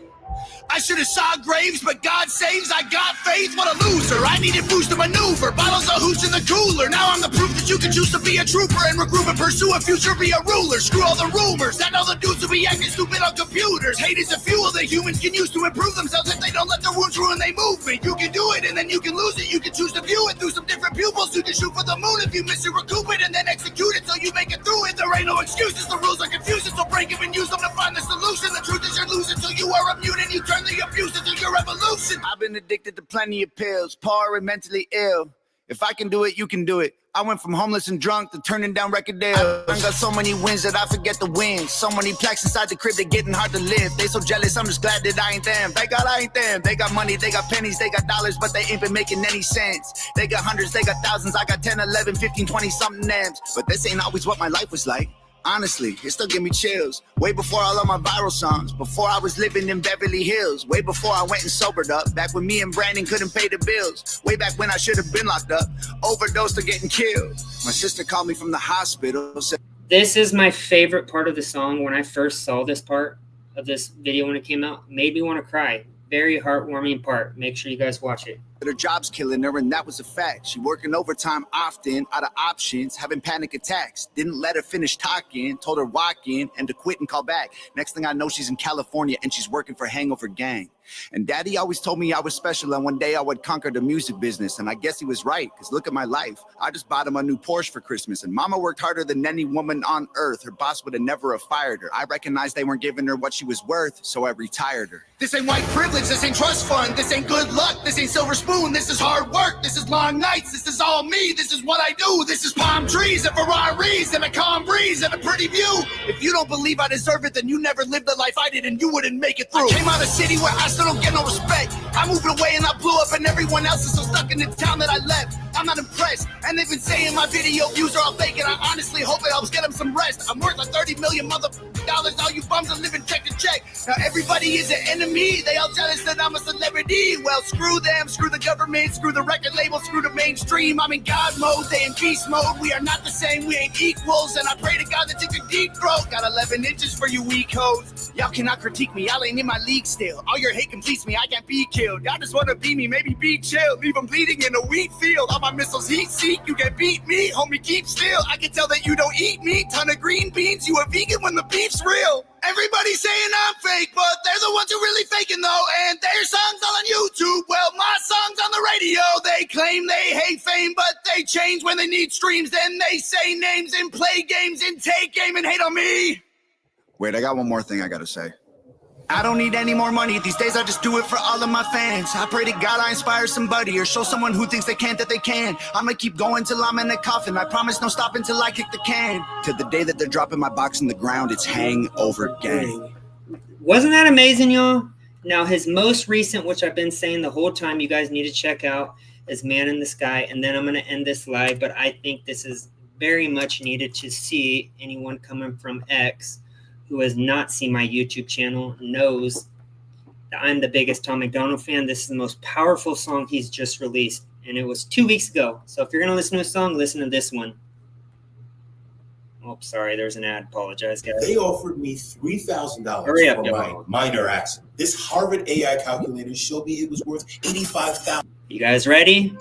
[SPEAKER 5] I should have saw graves, but God saves. I got faith. What a loser. I needed boost to maneuver. Bottles of hooch in the cooler. Now I'm the proof that you can choose to be a trooper and recruit and pursue a future, be a ruler. Screw all the rumors. I know the dudes will be acting stupid on computers. Hate is a fuel that humans can use to improve themselves if they don't let their wounds ruin their movement. You can do it and then you can lose it. You can choose to view it through some different pupils. You can shoot for the moon if you miss it, recoup it, and then execute it so you make it through it. There ain't no excuses. The rules are confusing, so break them and use them to find the solution. The truth is you're losing till you are immune and you turn the abuse into your revolution. I've been addicted to plenty of pills, poor and mentally ill. If I can do it, you can do it. I went from homeless and drunk to turning down record deals. I got so many wins that I forget the wins. So many plaques inside the crib, they're getting hard to live. They so jealous, I'm just glad that I ain't them. Thank God I ain't them. They got money, they got pennies, they got dollars, but they ain't been making any sense. They got hundreds, they got thousands. I got 10, 11, 15, 20 something names. But this ain't always what my life was like. Honestly, it still give me chills. Way before all of my viral songs, before I was living in Beverly Hills, way before I went and sobered up, back when me and Brandon couldn't pay the bills, way back when I should have been locked up, overdosed or getting killed. My sister called me from the hospital. Said,
[SPEAKER 1] this is my favorite part of the song. When I first saw this part of this video when it came out, made me want to cry. Very heartwarming part. Make sure you guys watch it.
[SPEAKER 5] her job's killing her, and that was a fact. She working overtime often, out of options, having panic attacks. Didn't let her finish talking, told her walk in and to quit and call back. Next thing I know, she's in California and she's working for Hangover Gang. And Daddy always told me I was special and one day I would conquer the music business. And I guess he was right, because look at my life. I just bought him a new Porsche for Christmas, and Mama worked harder than any woman on earth. Her boss would have never have fired her. I recognized they weren't giving her what she was worth, so I retired her. This ain't white privilege, this ain't trust fund, this ain't good luck, this ain't silver spoon, this is hard work, this is long nights, this is all me, this is what I do, this is palm trees and Ferraris and a calm breeze and a pretty view. If you don't believe I deserve it, then you never lived the life I did and you wouldn't make it through. I came out of a city where I still don't get no respect. I moved away and I blew up, and everyone else is so stuck in the town that I left. I'm not impressed, and they've been saying my video views are all fake, and I honestly hope it helps get them some rest. I'm worth like $30 million dollars, all you bums are living check to check. Now everybody is an enemy, they all jealous that I'm a celebrity. Well, screw them, screw the government, screw the record label, screw the mainstream. I'm in God mode, they in beast mode. We are not the same, we ain't equals, and I pray to God that you can deep throat. Got 11 inches for you weak hoes. Y'all cannot critique me, y'all ain't in my league still. All your hate completes me, I can't be killed. Y'all just wanna be me, maybe be chill. Leave them bleeding in a wheat field. All my missiles heat seek, you can't beat me. Homie, keep still, I can tell that you don't eat meat. Ton of green beans, you a vegan when the beef's real. Everybody's saying I'm fake, but they're the ones who really faking though. And their songs all on YouTube, well, my song's on the radio. They claim they hate fame, but they change when they need streams. Then they say names and play games and take aim and hate on me.
[SPEAKER 6] Wait, I got one more thing I gotta say.
[SPEAKER 5] I don't need any more money. These days I just do it for all of my fans. I pray to God I inspire somebody or show someone who thinks they can't that they can. I'ma keep going till I'm in a coffin. I promise no stopping till I kick the can.
[SPEAKER 6] To the day that they're dropping my box in the ground, it's hangover gang.
[SPEAKER 1] Wasn't that amazing, y'all? Now, his most recent, which I've been saying the whole time, you guys need to check out, is Man in the Sky. And then I'm going to end this live, but I think this is very much needed to see. Anyone coming from X who has not seen my YouTube channel knows that I'm the biggest Tom Macdonald fan. This is the most powerful song he's just released, and it was 2 weeks ago. So if you're going to listen to a song, listen to this one. Oh, sorry, there's an ad. Apologize, guys.
[SPEAKER 7] They offered me $3,000
[SPEAKER 1] Hurry up,
[SPEAKER 7] for my
[SPEAKER 1] y'all.
[SPEAKER 7] minor accident. This Harvard AI calculator showed me it was worth $85,000.
[SPEAKER 1] You guys ready?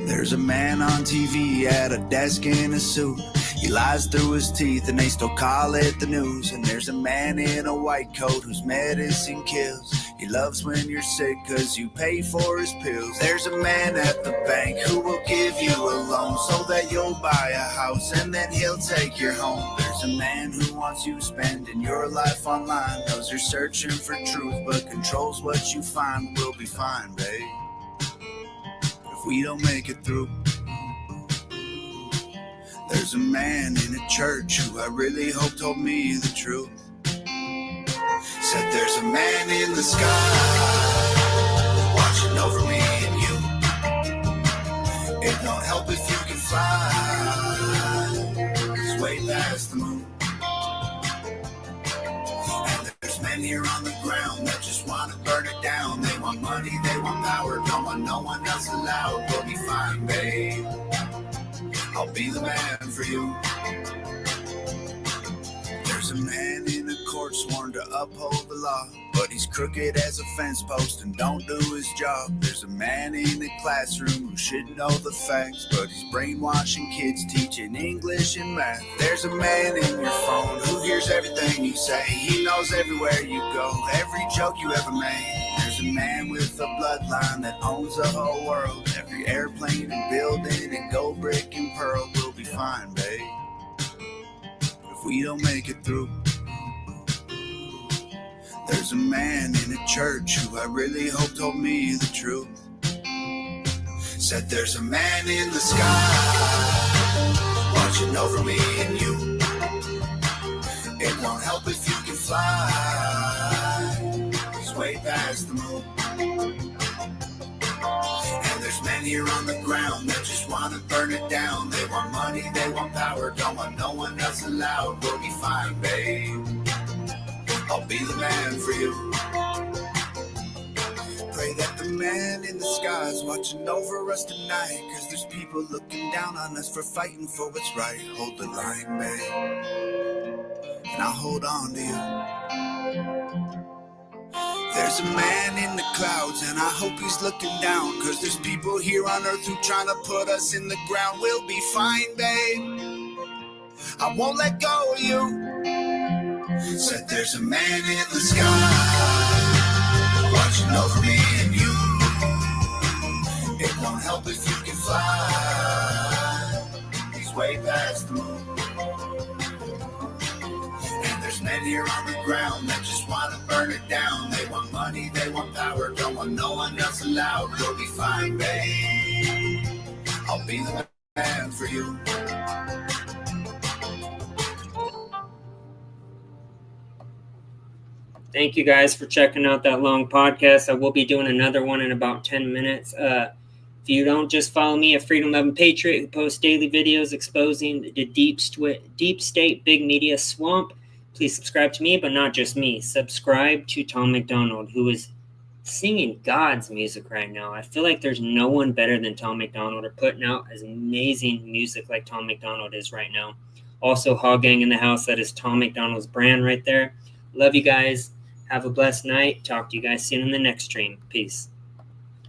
[SPEAKER 6] There's a man on TV at a desk in a suit. He lies through his teeth and they still call it the news. And there's a man in a white coat whose medicine kills. He loves when you're sick cause you pay for his pills. There's a man at the bank who will give you a loan so that you'll buy a house and then he'll take you home. There's a man who wants you spending your life online cause you're searching for truth but controls what you find. We'll be fine, babe, if we don't make it through. There's a man in a church who I really hope told me the truth. Said there's a man in the sky watching over me and you. It don't help if you can fly, it's way past the moon. And there's men here on the ground that just want to burn it down. They want money, they want power, don't want no one else allowed. We'll be fine, babe, I'll be the man for you. There's a man in a court sworn to uphold the law, but he's crooked as a fence post and don't do his job. There's a man in a classroom who should know the facts, but he's brainwashing kids, teaching English and math. There's a man in your phone who hears everything you say. He knows everywhere you go, every joke you ever made. There's a man with a bloodline that owns the whole world. Every airplane and building and gold, brick and pearl. We'll be fine, babe, if we don't make it through. There's a man in a church who I really hope told me the truth. Said there's a man in the sky watching over me and you. It won't help if you can fly, it's way past the moon. And there's men here on the ground that just want to burn it down. They want money, they want power, don't want no one else allowed. We'll be fine, babe, I'll be the man for you. Pray that the man in the sky is watching over us tonight, cause there's people looking down on us for fighting for what's right. Hold the line, babe, and I'll hold on to you. There's a man in the clouds and I hope he's looking down, cause there's people here on earth who trying to put us in the ground. We'll be fine, babe, I won't let go of you. Said there's a man in the sky watching over me and you. It won't help if you can fly, he's way past the moon. And there's men here on the ground that just want to burn it down. They want money, they want power, don't want no one else allowed. We'll be fine, babe, I'll be the man for you.
[SPEAKER 1] Thank you guys for checking out that long podcast. I will be doing another one in about 10 minutes. If you don't just follow me, a Freedom Loving Patriot who posts daily videos exposing the deep state big media swamp, please subscribe to me, but not just me. Subscribe to Tom Macdonald, who is singing God's music right now. I feel like there's no one better than Tom Macdonald or putting out as amazing music like Tom Macdonald is right now. Also, Hog Gang in the house. That is Tom Macdonald's brand right there. Love you guys. Have a blessed night. Talk to you guys soon in the next stream. Peace.